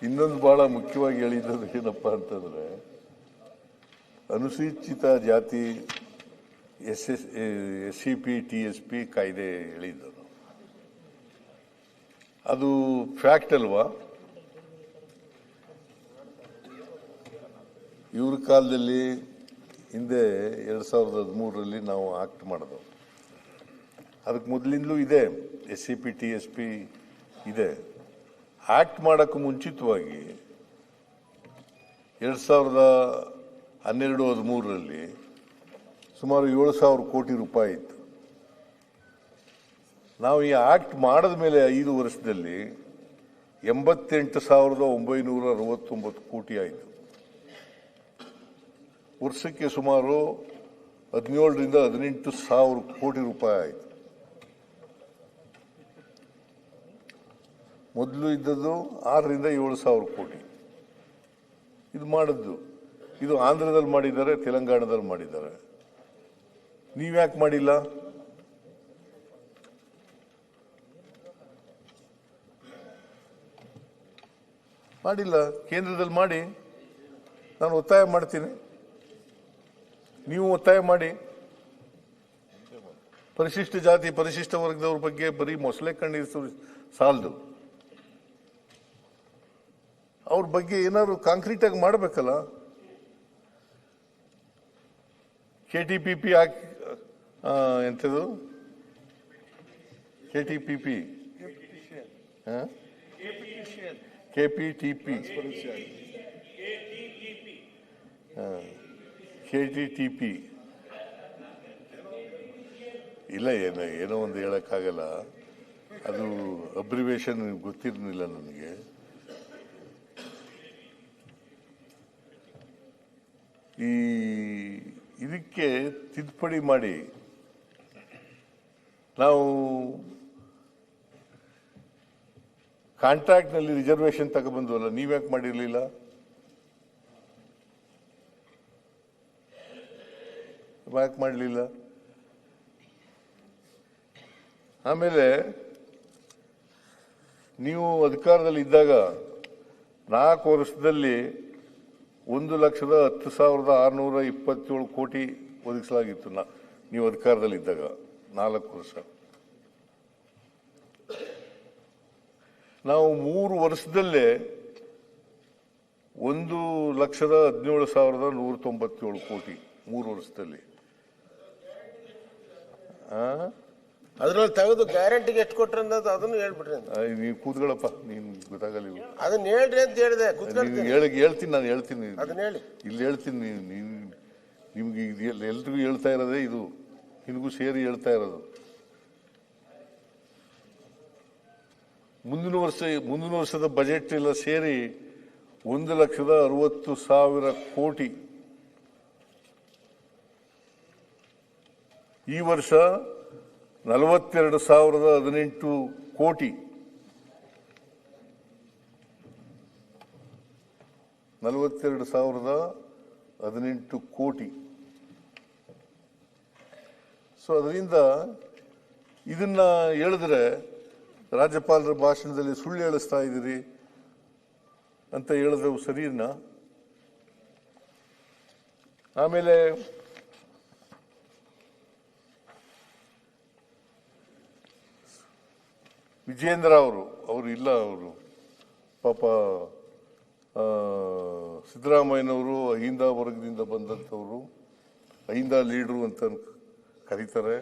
ಇನ್ನೊಂದು ಬಹಳ ಮುಖ್ಯವಾಗಿ ಹೇಳಿದ್ದು ಏನಪ್ಪಾ ಅಂತಂದ್ರೆ, ಅನುಸೂಚಿತ ಜಾತಿ SCP TSP ಕಾಯ್ದೆ ಹೇಳಿದ್ದು ಅದು ಫ್ಯಾಕ್ಟ್ ಅಲ್ವಾ? ಇವ್ರ ಕಾಲದಲ್ಲಿ ಹಿಂದೆ 2013ರಲ್ಲಿ ನಾವು ಆಕ್ಟ್ ಮಾಡೋದು. ಅದಕ್ಕೆ ಮೊದಲಿಂದಲೂ ಇದೆ, SCP TSP ಇದೆ. ಆಕ್ಟ್ ಮಾಡೋಕ್ಕೂ ಮುಂಚಿತವಾಗಿ 2012-13ರಲ್ಲಿ ಸುಮಾರು 7,000 ಕೋಟಿ ರೂಪಾಯಿ ಇತ್ತು. ನಾವು ಈ ಆಕ್ಟ್ ಮಾಡಿದ ಮೇಲೆ 5 ವರ್ಷದಲ್ಲಿ 88,969 ಕೋಟಿ ಆಯಿತು. ವರ್ಷಕ್ಕೆ ಸುಮಾರು 17,000-18,000 ಕೋಟಿ ರೂಪಾಯಿ ಆಯಿತು. ಮೊದಲು ಇದ್ದದ್ದು 6,000-7,000 ಕೋಟಿ. ಇದು ಮಾಡಿದ್ದು, ಇದು ಆಂಧ್ರದಲ್ಲಿ ಮಾಡಿದ್ದಾರೆ, ತೆಲಂಗಾಣದಲ್ಲಿ ಮಾಡಿದ್ದಾರೆ. ನೀವ್ಯಾಕೆ ಮಾಡಿಲ್ಲ? ಮಾಡಿಲ್ಲ. ಕೇಂದ್ರದಲ್ಲಿ ಮಾಡಿ, ನಾನು ಒತ್ತಾಯ ಮಾಡ್ತೀನಿ, ನೀವು ಒತ್ತಾಯ ಮಾಡಿ. ಪರಿಶಿಷ್ಟ ಜಾತಿ ಪರಿಶಿಷ್ಟ ವರ್ಗದವ್ರ ಬಗ್ಗೆ ಬರೀ ಮೊಸಳೆ ಕಣ್ಣಿರಿಸೋ ಸಾಲದು, ಅವ್ರ ಬಗ್ಗೆ ಏನಾದ್ರು ಕಾಂಕ್ರೀಟ್ ಆಗಿ ಮಾಡಬೇಕಲ್ಲ. KTPP ಎಂಥದು KTPP KPTP KTTP ಇಲ್ಲ, ಏನೋ ಒಂದು ಹೇಳಕ್ಕಾಗಲ್ಲ. ಅದು ಅಬ್ರಿವೇಷನ್ ಗೊತ್ತಿರಲಿಲ್ಲ ನನಗೆ. ಇದಕ್ಕೆ ತಿದ್ದುಪಡಿ ಮಾಡಿ ನಾವು ಕಾಂಟ್ರಾಕ್ಟ್ನಲ್ಲಿ ರಿಸರ್ವೇಶನ್ ತಗೊಬಂದ್ವಲ್ಲ, ನೀವ್ಯಾಕೆ ಮಾಡಿರಲಿಲ್ಲ? ಯಾಕೆ ಮಾಡಲಿಲ್ಲ? ಆಮೇಲೆ ನೀವು ಅಧಿಕಾರದಲ್ಲಿ ಇದ್ದಾಗ 4 ವರ್ಷದಲ್ಲಿ 1,10,627 ಕೋಟಿ ಒದಗಿಸಲಾಗಿತ್ತು. ನೀವು ಅಧಿಕಾರದಲ್ಲಿ ಇದ್ದಾಗ 4 ವರ್ಷ. ನಾವು 3 ವರ್ಷದಲ್ಲೇ 1,17,197 ಕೋಟಿ 3 ವರ್ಷದಲ್ಲಿ. ಅದ್ರಲ್ಲಿ ತೆಗೆದು ಗ್ಯಾರಂಟಿಗೆ ಎಷ್ಟು ಕೊಟ್ರಿ ಅನ್ನೋದು ಅದನ್ನು ಹೇಳ್ಬಿಟ್ರಿ. ನೀವು ಕೂತ್ಕೊಳ್ಳಪ್ಪ, ನೀನ್ ಗೊತ್ತಾಗಲ್ಲ. ಅದನ್ನ ಹೇಳ್ರಿ ಅಂತ ಹೇಳಿದೆ. ಹೇಳ್ತೀನಿ, ನಾನು ಹೇಳ್ತೀನಿ, ಅದನ್ನ ಹೇಳಿ. ಇಲ್ಲಿ ಹೇಳ್ತೀನಿ. ನಿಮ್ಗೆ ಎಲ್ರಿಗೂ ಹೇಳ್ತಾ ಇರೋದೇ ಇದು, ನಿನಗೂ ಸೇರಿ ಹೇಳ್ತಾ ಇರೋದು. ಮುಂದಿನ ವರ್ಷದ ಬಜೆಟ್ ಎಲ್ಲ ಸೇರಿ 1,60,000 ಕೋಟಿ. ಈ ವರ್ಷ 42,018 ಕೋಟಿ. 42,018 ಕೋಟಿ. ಸೊ ಅದರಿಂದ ಇದನ್ನ ಹೇಳಿದ್ರೆ ರಾಜ್ಯಪಾಲರ ಭಾಷಣದಲ್ಲಿ ಸುಳ್ಳು ಹೇಳಿಸ್ತಾ ಇದ್ದೀರಿ ಅಂತ ಹೇಳಿದ್ರೆ ಸರಿನಾ? ಆಮೇಲೆ ವಿಜೇಂದ್ರ ಅವರು ಇಲ್ಲ, ಅವರು ಪಾಪ ಸಿದ್ದರಾಮಯ್ಯನವರು ಅಹಿಂದ ವರ್ಗದಿಂದ ಬಂದಂಥವ್ರು, ಅಹಿಂದ ಲೀಡ್ರು ಅಂತ ಕರೀತಾರೆ.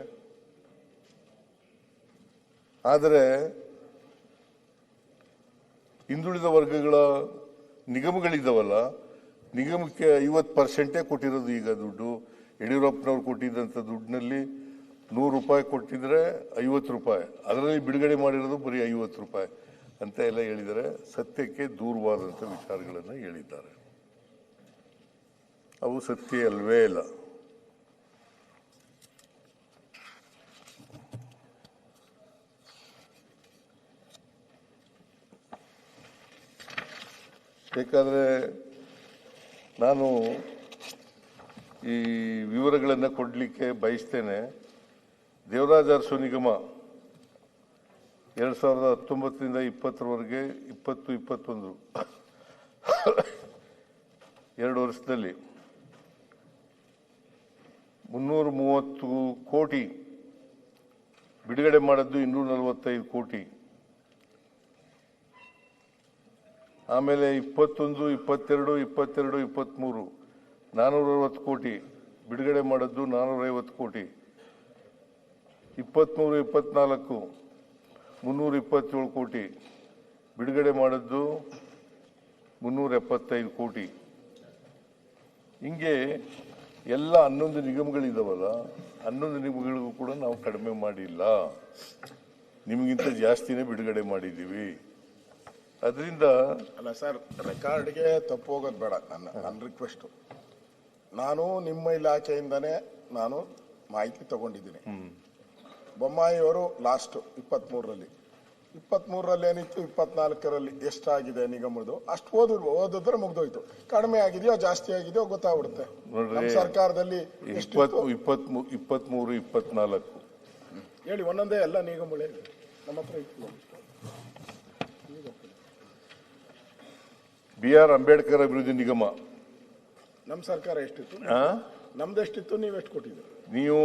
ಆದರೆ ಹಿಂದುಳಿದ ವರ್ಗಗಳ ನಿಗಮಗಳಿದ್ದಾವಲ್ಲ, ನಿಗಮಕ್ಕೆ 50% ಕೊಟ್ಟಿರೋದು ಈಗ ದುಡ್ಡು. ಯಡಿಯೂರಪ್ಪನವ್ರು ಕೊಟ್ಟಿದ್ದಂಥ ದುಡ್ಡಿನಲ್ಲಿ 100 ರೂಪಾಯಿ ಕೊಟ್ಟಿದ್ರೆ 50 ರೂಪಾಯಿ, ಅದರಲ್ಲಿ ಬಿಡುಗಡೆ ಮಾಡಿರೋದು ಬರೀ 50 ರೂಪಾಯಿ ಅಂತ ಎಲ್ಲ ಹೇಳಿದ್ದಾರೆ. ಸತ್ಯಕ್ಕೆ ದೂರವಾದಂಥ ವಿಚಾರಗಳನ್ನು ಹೇಳಿದ್ದಾರೆ. ಅವು ಸತ್ಯ ಅಲ್ವೇ ಇಲ್ಲ. ಬೇಕಾದರೆ ನಾನು ಈ ವಿವರಗಳನ್ನು ಕೊಡಲಿಕ್ಕೆ ಬಯಸ್ತೇನೆ. ದೇವರಾಜ ಅರಸು ನಿಗಮ 2019ರಿಂದ 2020ರವರೆಗೆ 2021 2 ವರ್ಷದಲ್ಲಿ 330 ಕೋಟಿ ಬಿಡುಗಡೆ ಮಾಡಿದ್ದು 245 ಕೋಟಿ. ಆಮೇಲೆ 21, 22, 22, 23 460 ಕೋಟಿ ಬಿಡುಗಡೆ ಮಾಡಿದ್ದು 450 ಕೋಟಿ. 23, 24 327 ಕೋಟಿ ಬಿಡುಗಡೆ ಮಾಡಿದ್ದು 375 ಕೋಟಿ. ಹಿಂಗೆ ಎಲ್ಲ 11 ನಿಗಮಗಳಿದಾವಲ್ಲ, 11 ನಿಗಮಗಳಿಗೂ ಕೂಡ ನಾವು ಕಡಿಮೆ ಮಾಡಿಲ್ಲ, ನಿಮಗಿಂತ ಜಾಸ್ತಿನೇ ಬಿಡುಗಡೆ ಮಾಡಿದ್ದೀವಿ. ಅದರಿಂದ ಅಲ್ಲ ಸರ್, ರೆಕಾರ್ಡ್ಗೆ ತಪ್ಪು ಹೋಗೋದು ಬೇಡ. ನನ್ನ ರಿಕ್ವೆಸ್ಟ್, ನಾನು ನಿಮ್ಮ ಇಲಾಖೆಯಿಂದನೇ ನಾನು ಮಾಹಿತಿ ತಗೊಂಡಿದ್ದೀನಿ. ಬೊಮ್ಮಾಯಿ ಅವರು ಲಾಸ್ಟ್ 23ರಲ್ಲಿ ಏನಿತ್ತು, 24ರಲ್ಲಿ ಎಷ್ಟಾಗಿದೆ ನಿಗಮದ್ದು ಅಷ್ಟು ಓದಿದ್ರೆ ಮುಗ್ದೋಯ್ತು. ಕಡಿಮೆ ಆಗಿದೆಯೋ ಜಾಸ್ತಿ ಆಗಿದೆಯೋ ಗೊತ್ತಾಗ್ಬಿಡುತ್ತೆ. ನಮ್ಮ ಸರ್ಕಾರದಲ್ಲಿ 23, 24 ಹೇಳಿ, ಒಂದೊಂದೇ ಎಲ್ಲ ನಿಗಮಗಳೇ ನಮ್ಮ ಹತ್ರ ಇತ್ತು. BR ಅಂಬೇಡ್ಕರ್ ಅಭಿವೃದ್ಧಿ ನಿಗಮ ನಮ್ಮ ಸರ್ಕಾರ ಎಷ್ಟಿತ್ತು, ನಮ್ದು ಎಷ್ಟಿತ್ತು, ನೀವೆಷ್ಟು ಕೊಟ್ಟಿದ್ದೀರಿ? ನೀವು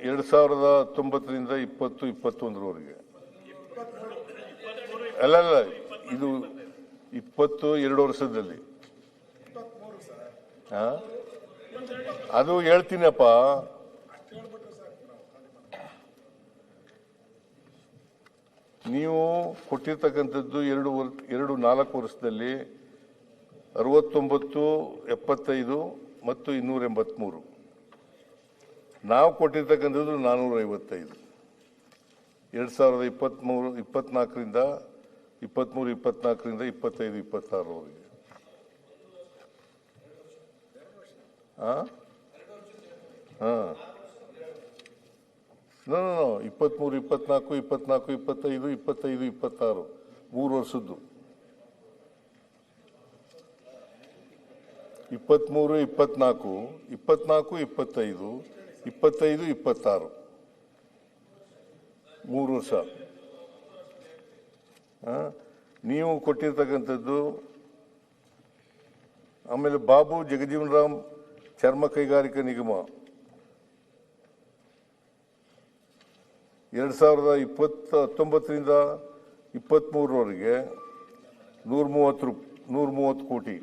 2019ರಿಂದ 2021ರವರೆಗೆ ಅಲ್ಲ, ಇದು 22 ವರ್ಷದಲ್ಲಿ. ಅದು ಹೇಳ್ತೀನಪ್ಪ. ನೀವು ಕೊಟ್ಟಿರ್ತಕ್ಕಂಥದ್ದು 4 ವರ್ಷದಲ್ಲಿ 69, 75 ಮತ್ತು 283. ನಾವು ಕೊಟ್ಟಿರ್ತಕ್ಕಂಥದ್ದು 455. 2023, 24ರಿಂದ 25, 26ರವರೆಗೆ. 23, 24, 25, 26 3 ವರ್ಷದ್ದು. 23, 24, 25, 26 3 ವರ್ಷ. ನೀವು ಕೊಟ್ಟಿರ್ತಕ್ಕಂಥದ್ದು. ಆಮೇಲೆ ಬಾಬು ಜಗಜೀವನ್ ರಾಮ್ ಚರ್ಮ ಕೈಗಾರಿಕಾ ನಿಗಮ 2019ರಿಂದ 23ರವರೆಗೆ 130 ಕೋಟಿ.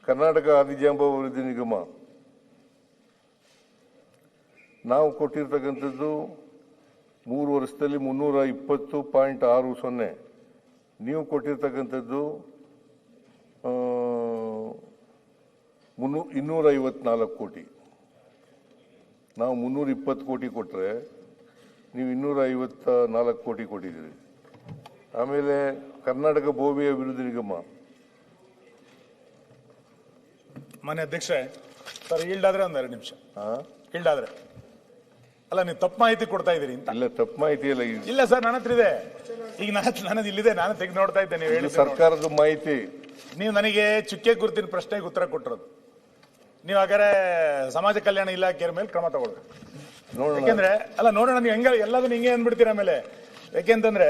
ಕರ್ನಾಟಕ ಆದಿಜಾಂಬ ಅಭಿವೃದ್ಧಿ ನಿಗಮ ನಾವು ಕೊಟ್ಟಿರ್ತಕ್ಕಂಥದ್ದು 3 ವರ್ಷದಲ್ಲಿ 320.60. ನೀವು ಕೊಟ್ಟಿರ್ತಕ್ಕಂಥದ್ದು 254 ಕೋಟಿ. ನಾವು 320 ಕೋಟಿ ಕೊಟ್ಟರೆ ನೀವು 254 ಕೋಟಿ ಕೊಟ್ಟಿದ್ದೀರಿ. ಆಮೇಲೆ ಕರ್ನಾಟಕ ಭೂಮಿ ಅಭಿವೃದ್ಧಿ ನಿಗಮ. ಮಾನ್ಯ ಅಧ್ಯಕ್ಷರೇ, ಸರ್ ಈಲ್ಡಾದ್ರೆ 1-2 ನಿಮಿಷ. ಈಲ್ಡಾದ್ರೆ ಅಲ್ಲ, ನೀವು ತಪ್ಪು ಮಾಹಿತಿ ಕೊಡ್ತಾ ಇದ್ದೀರಿ ಅಂತ. ಇಲ್ಲ, ತಪ್ಪು ಮಾಹಿತಿ ಇಲ್ಲ. ಇಲ್ಲ ಸರ್, ನನ್ನ ಹತ್ರ ಇದೆ. ಈಗ ನನ್ನದು ಇಲ್ಲಿದೆ, ನಾನು ತೆಗೆದು ನೋಡ್ತಾ ಇದ್ದೆ. ನೀವು ಹೇಳಿ ಸರ್ಕಾರದ ಮಾಹಿತಿ. ನೀವು ನನಗೆ ಚುಕ್ಕೆ ಗುರುತಿನ ಪ್ರಶ್ನೆಗೆ ಉತ್ತರ ಕೊಟ್ಟಿರೋದು. ನೀವು ಹಾಗಾದ್ರೆ ಸಮಾಜ ಕಲ್ಯಾಣ ಇಲಾಖೆಯ ಮೇಲೆ ಕ್ರಮ ತಗೊಳ್ಬೇಕು. ಯಾಕೆಂದ್ರೆ ಅಲ್ಲ, ನೋಡೋಣ, ನೀವು ಹೆಂಗ ಎಲ್ಲದನ್ನು ಹಿಂಗೆ ಅಂದ್ಬಿಡ್ತೀರ ಆಮೇಲೆ. ಯಾಕೆಂತಂದ್ರೆ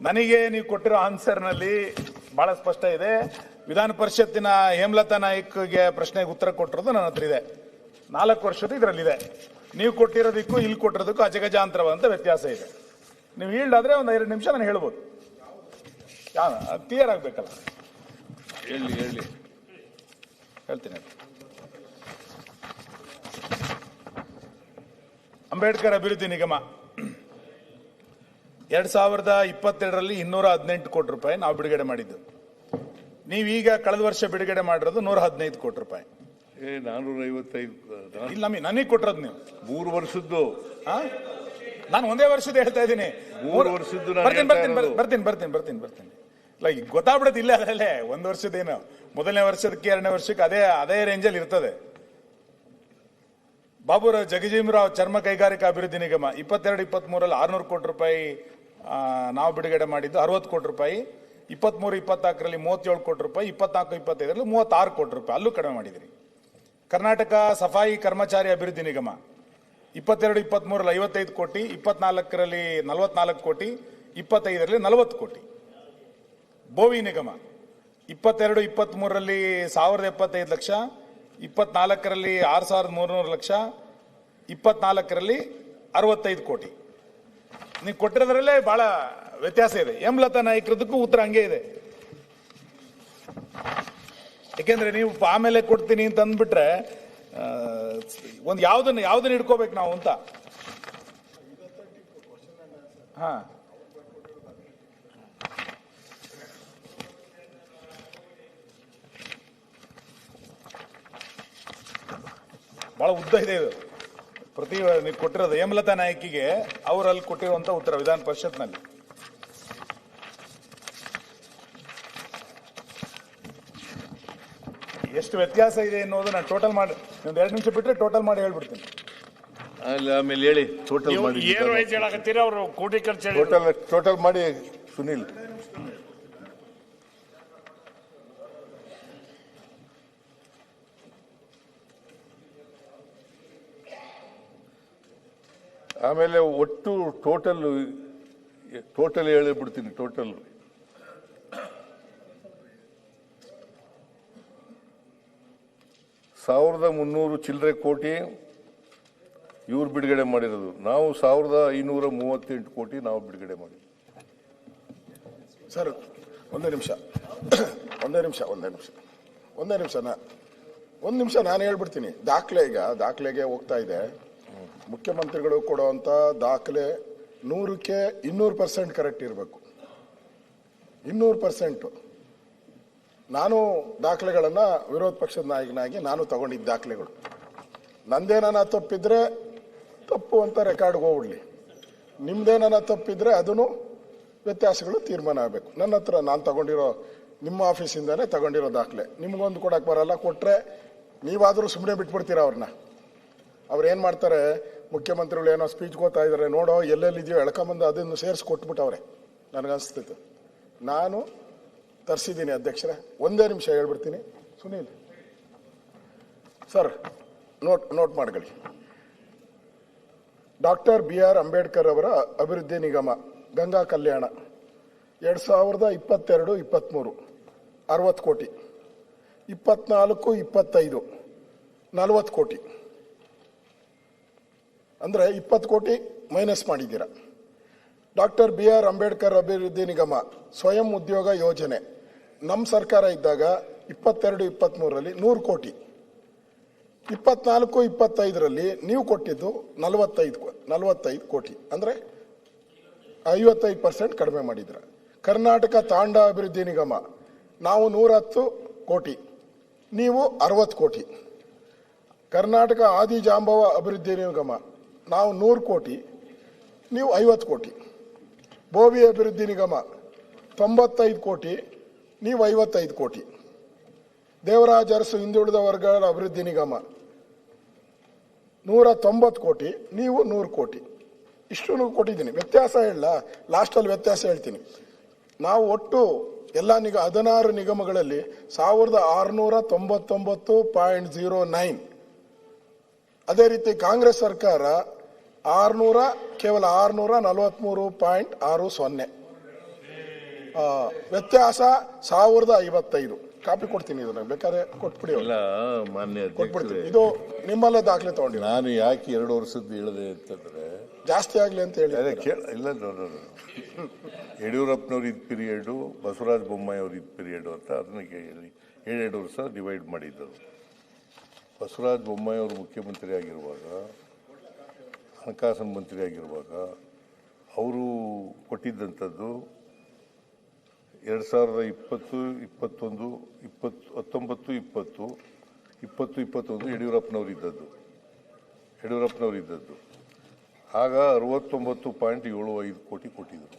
ನನಗೆ ನೀವು ಕೊಟ್ಟಿರೋ ಆನ್ಸರ್ ನಲ್ಲಿ ಬಹಳ ಸ್ಪಷ್ಟ ಇದೆ. ವಿಧಾನ ಪರಿಷತ್ತಿನ ಹೇಮಲತಾ ನಾಯ್ಕ್ಗೆ ಪ್ರಶ್ನೆಗೆ ಉತ್ತರ ಕೊಟ್ಟಿರೋದು ನನ್ನ ಹತ್ರ ಇದೆ. 4 ವರ್ಷದ ಇದರಲ್ಲಿದೆ. ನೀವು ಕೊಟ್ಟಿರೋದಕ್ಕೂ ಇಲ್ಲಿ ಕೊಟ್ಟಿರೋದಕ್ಕೂ ಅಜಗಜಾಂತರವಾದಂತ ವ್ಯತ್ಯಾಸ ಇದೆ. ನೀವು ಈಲ್ಡಾದ್ರೆ 1-2 ನಿಮಿಷ ನಾನು ಹೇಳ್ಬೋದು. ಕ್ಲಿಯರ್ ಆಗ್ಬೇಕಲ್ಲ. ಹೇಳ್ತೀನಿ. ಅಂಬೇಡ್ಕರ್ ಅಭಿವೃದ್ಧಿ ನಿಗಮ 2022ರಲ್ಲಿ 218 ಕೋಟಿ ರೂಪಾಯಿ ನಾವು ಬಿಡುಗಡೆ ಮಾಡಿದ್ದು. ನೀವೀಗ ಕಳೆದ ವರ್ಷ ಬಿಡುಗಡೆ ಮಾಡಿರೋದು 115 ಕೋಟಿ ರೂಪಾಯಿ. 455 ಇಲ್ಲ, ನನಗೆ ಕೊಟ್ಟಿರೋದು ನೀವು 3 ವರ್ಷದ್ದು. ನಾನು ಒಂದೇ ವರ್ಷದ ಹೇಳ್ತಾ ಇದ್ದೀನಿ. 3 ವರ್ಷದ್ದು ಬರ್ತೀನಿ. ಇಲ್ಲ, ಈಗ ಗೊತ್ತಾಗ್ಬಿಡುತ್ತೆ. ಇಲ್ಲ ಅದರಲ್ಲೇ 1 ವರ್ಷದ್ದೇನು, ಮೊದಲನೇ ವರ್ಷದಕ್ಕೆ 2ನೇ ವರ್ಷಕ್ಕೆ ಅದೇ ರೇಂಜಲ್ಲಿ ಇರ್ತದೆ. ಬಾಬುರಾವ್ ಜಗಜೀವರಾವ್ ಚರ್ಮ ಕೈಗಾರಿಕಾ ಅಭಿವೃದ್ಧಿ ನಿಗಮ 22-23ರಲ್ಲಿ 600 ಕೋಟಿ ರೂಪಾಯಿ ನಾವು ಬಿಡುಗಡೆ ಮಾಡಿದ್ದು. 60 ಕೋಟಿ ರೂಪಾಯಿ. 23-24ರಲ್ಲಿ 37 ಕೋಟಿ ರೂಪಾಯಿ. 24-25ರಲ್ಲಿ 36 ಕೋಟಿ ರೂಪಾಯಿ. ಅಲ್ಲೂ ಕಡಿಮೆ ಮಾಡಿದಿರಿ. ಕರ್ನಾಟಕ ಸಫಾಯಿ ಕರ್ಮಚಾರಿ ಅಭಿವೃದ್ಧಿ ನಿಗಮ 22-23ರಲ್ಲಿ 55 ಕೋಟಿ. 24ರಲ್ಲಿ 44 ಕೋಟಿ. 25ರಲ್ಲಿ 40 ಕೋಟಿ. ಬೋವಿ ನಿಗಮ 22-23ರಲ್ಲಿ 1075 ಲಕ್ಷ, 24ರಲ್ಲಿ 6300 ಲಕ್ಷ, 24ರಲ್ಲಿ 65 ಕೋಟಿ. ನೀವು ಕೊಟ್ಟಿರೋದ್ರಲ್ಲೇ ಬಹಳ ವ್ಯತ್ಯಾಸ ಇದೆ. ಹೇಮಲತಾ ನಾಯಕರದಕ್ಕೂ ಉತ್ತರ ಹಂಗೆ ಇದೆ. ಯಾಕೆಂದ್ರೆ ನೀವು ಆಮೇಲೆ ಕೊಡ್ತೀನಿ ಅಂತ ಅಂದ್ಬಿಟ್ರೆ ಒಂದು ಯಾವ್ದನ್ನ ಇಟ್ಕೋಬೇಕು ನಾವು ಅಂತ. ಹಾ, ಬಹಳ ಉದ್ದ ಇದೆ ಇದು. ಪ್ರತಿ ನೀವು ಕೊಟ್ಟಿರೋದು ಹೇಮಲತಾ ನಾಯಕಿಗೆ ಅವರಲ್ಲಿ ಕೊಟ್ಟಿರುವಂತ ಉತ್ತರ ವಿಧಾನ ಪರಿಷತ್ನಲ್ಲಿ. ಎಷ್ಟು ವ್ಯತ್ಯಾಸ ಇದೆ ಅನ್ನೋದು ನಾನು ಟೋಟಲ್ ಮಾಡಿ ಒಂದು 2 ನಿಮಿಷ ಬಿಟ್ಟರೆ ಟೋಟಲ್ ಮಾಡಿ ಹೇಳ್ಬಿಡ್ತೀನಿ. ಆಮೇಲೆ ಹೇಳಿ ಟೋಟಲ್ ಮಾಡಿ. ಏನು ವೈಸ್ ಹೇಳಕತ್ತೀರಿ ಅವರು ಕೋಟಿ ಖರ್ಚು ಹೇಳಿ ಟೋಟಲ್ ಮಾಡಿ ಸುನಿಲ್. ಆಮೇಲೆ ಒಟ್ಟು ಟೋಟಲ್ ಹೇಳಿಬಿಡ್ತೀನಿ. ಟೋಟಲ್ 1300 ಚಿಲ್ಲರೆ ಕೋಟಿ ಇವ್ರು ಬಿಡುಗಡೆ ಮಾಡಿರೋದು. ನಾವು 1538 ಕೋಟಿ ನಾವು ಬಿಡುಗಡೆ ಮಾಡಿ. ಸರ್ ಒಂದೇ ನಿಮಿಷ ನಾನು ಹೇಳ್ಬಿಡ್ತೀನಿ. ದಾಖಲೆಗೆ ಹೋಗ್ತಾ ಇದೆ. ಮುಖ್ಯಮಂತ್ರಿಗಳು ಕೊಡುವಂತ ದಾಖಲೆ 100ಕ್ಕೆ 200% ಕರೆಕ್ಟ್ ಇರಬೇಕು. 200%. ನಾನು ದಾಖಲೆಗಳನ್ನ ವಿರೋಧ ಪಕ್ಷದ ನಾಯಕನಾಗಿ ನಾನು ತಗೊಂಡಿದ್ದ ದಾಖಲೆಗಳು. ನಂದೇನ ತಪ್ಪಿದ್ರೆ ತಪ್ಪು ಅಂತ ರೆಕಾರ್ಡ್ಗೆ ಹೋಗ್ಬಿಡ್ಲಿ. ನಿಮ್ದೇನ ತಪ್ಪಿದ್ರೆ ಅದನ್ನು ವ್ಯತ್ಯಾಸಗಳು ತೀರ್ಮಾನ ಆಗಬೇಕು. ನನ್ನ ಹತ್ರ ನಾನು ತಗೊಂಡಿರೋ ನಿಮ್ಮ ಆಫೀಸಿಂದಾನೇ ತಗೊಂಡಿರೋ ದಾಖಲೆ ನಿಮ್ಗೊಂದು ಕೊಡಕ್ಕೆ ಬರಲ್ಲ. ಕೊಟ್ರೆ ನೀವಾದರೂ ಸುಮ್ಮನೆ ಬಿಟ್ಬಿಡ್ತೀರಾ ಅವ್ರನ್ನ. ಅವ್ರು ಏನು ಮಾಡ್ತಾರೆ, ಮುಖ್ಯಮಂತ್ರಿಗಳು ಏನೋ ಸ್ಪೀಚ್ ಗೊತ್ತಾ ಇದ್ದಾರೆ, ನೋಡೋ ಎಲ್ಲೆಲ್ಲಿದೆಯೋ ಎಳ್ಕೊಂಬಂದು ಅದನ್ನು ಸೇರಿಸಿ ಕೊಟ್ಬಿಟ್ಟವ್ರೆ. ನನಗನ್ಸ್ತಿತ್ತು. ನಾನು ತರಿಸಿದ್ದೀನಿ ಅಧ್ಯಕ್ಷರೇ. ಒಂದೇ ನಿಮಿಷ ಹೇಳ್ಬಿಡ್ತೀನಿ ಸುನೀಲ್ ಸರ್, ನೋಟ್ ಮಾಡ್ಕೊಳ್ಳಿ. ಡಾಕ್ಟರ್ BR ಅಂಬೇಡ್ಕರ್ ಅವರ ಅಭಿವೃದ್ಧಿ ನಿಗಮ ಗಂಗಾ ಕಲ್ಯಾಣ 2022-23 60 ಕೋಟಿ, 24-25 40 ಕೋಟಿ. ಅಂದ್ರೆ 20 ಕೋಟಿ ಮೈನಸ್ ಮಾಡಿದ್ದೀರಾ. ಡಾಕ್ಟರ್ BR ಅಂಬೇಡ್ಕರ್ ಅಭಿವೃದ್ಧಿ ನಿಗಮ ಸ್ವಯಂ ಉದ್ಯೋಗ ಯೋಜನೆ ನಮ್ಮ ಸರ್ಕಾರ ಇದ್ದಾಗ 22-23ರಲ್ಲಿ 100 ಕೋಟಿ, 24-25ರಲ್ಲಿ ನೀವು ಕೊಟ್ಟಿದ್ದು 45 ಕೋಟಿ, ಅಂದ್ರೆ 55% ಕಡಿಮೆ ಮಾಡಿದ್ರ. ಕರ್ನಾಟಕ ತಾಂಡ ಅಭಿವೃದ್ಧಿ ನಿಗಮ ನಾವು 110 ಕೋಟಿ, ನೀವು 60 ಕೋಟಿ. ಕರ್ನಾಟಕ ಆದಿಜಾಂಬವ ಅಭಿವೃದ್ಧಿ ನಿಗಮ ನಾವು 100 ಕೋಟಿ, ನೀವು 50 ಕೋಟಿ. ಬೋವಿ ಅಭಿವೃದ್ಧಿ ನಿಗಮ 95 ಕೋಟಿ, ನೀವು 55 ಕೋಟಿ. ದೇವರಾಜ ಅರಸು ಹಿಂದುಳಿದ ವರ್ಗಗಳ ಅಭಿವೃದ್ಧಿ ನಿಗಮ 190 ಕೋಟಿ, ನೀವು 100 ಕೋಟಿ. ಇಷ್ಟು ಕೊಟ್ಟಿದ್ದೀನಿ. ವ್ಯತ್ಯಾಸ ಹೇಳ, ಲಾಸ್ಟಲ್ಲಿ ವ್ಯತ್ಯಾಸ ಹೇಳ್ತೀನಿ. ನಾವು ಒಟ್ಟು ಎಲ್ಲ 16 ನಿಗಮಗಳಲ್ಲಿ 1699.09. ಅದೇ ರೀತಿ ಕಾಂಗ್ರೆಸ್ ಸರ್ಕಾರ ಕೇವಲ 643.60. ವ್ಯತ್ಯಾಸ 1055. ಕಾಪಿ ಕೊಡ್ತೀನಿ, ಇದನ್ನ ಬೇಕಾದ್ರೆ ಕೊಟ್ಬಿಡಿ. ಮಾನ್ಯ ಕೊಟ್ಬಿಡ್ತೀನಿ. ಇದು ನಿಮ್ಮಲ್ಲೇ ದಾಖಲೆ ತಗೊಂಡಿ. ನಾನು ಯಾಕೆ 2 ವರ್ಷದ್ದು ಹೇಳಿದೆ ಅಂತಂದ್ರೆ ಜಾಸ್ತಿ ಆಗ್ಲಿ ಅಂತ ಹೇಳಿ. ಇಲ್ಲ, ಯಡಿಯೂರಪ್ಪನವ್ರ ಇದ್ ಪೀರಿಯಡು, ಬಸವರಾಜ ಬೊಮ್ಮಾಯಿ ಅವ್ರ ಇದ್ ಪೀರಿಯಡು ಅಂತ ಅದನ್ನ ಹೇಳಿ 7 ವರ್ಷ ಡಿವೈಡ್ ಮಾಡಿದ್ದರು. ಬಸವರಾಜ ಬೊಮ್ಮಾಯಿ ಅವರು ಮುಖ್ಯಮಂತ್ರಿ ಆಗಿರುವಾಗ, ಹಣಕಾಸಿನ ಮಂತ್ರಿ ಆಗಿರುವಾಗ ಅವರು ಕೊಟ್ಟಿದ್ದಂಥದ್ದು 2020, 21, 2019, 20, 21 ಇದ್ದದ್ದು. ಆಗ 69.75 ಕೋಟಿ ಕೊಟ್ಟಿದ್ರು.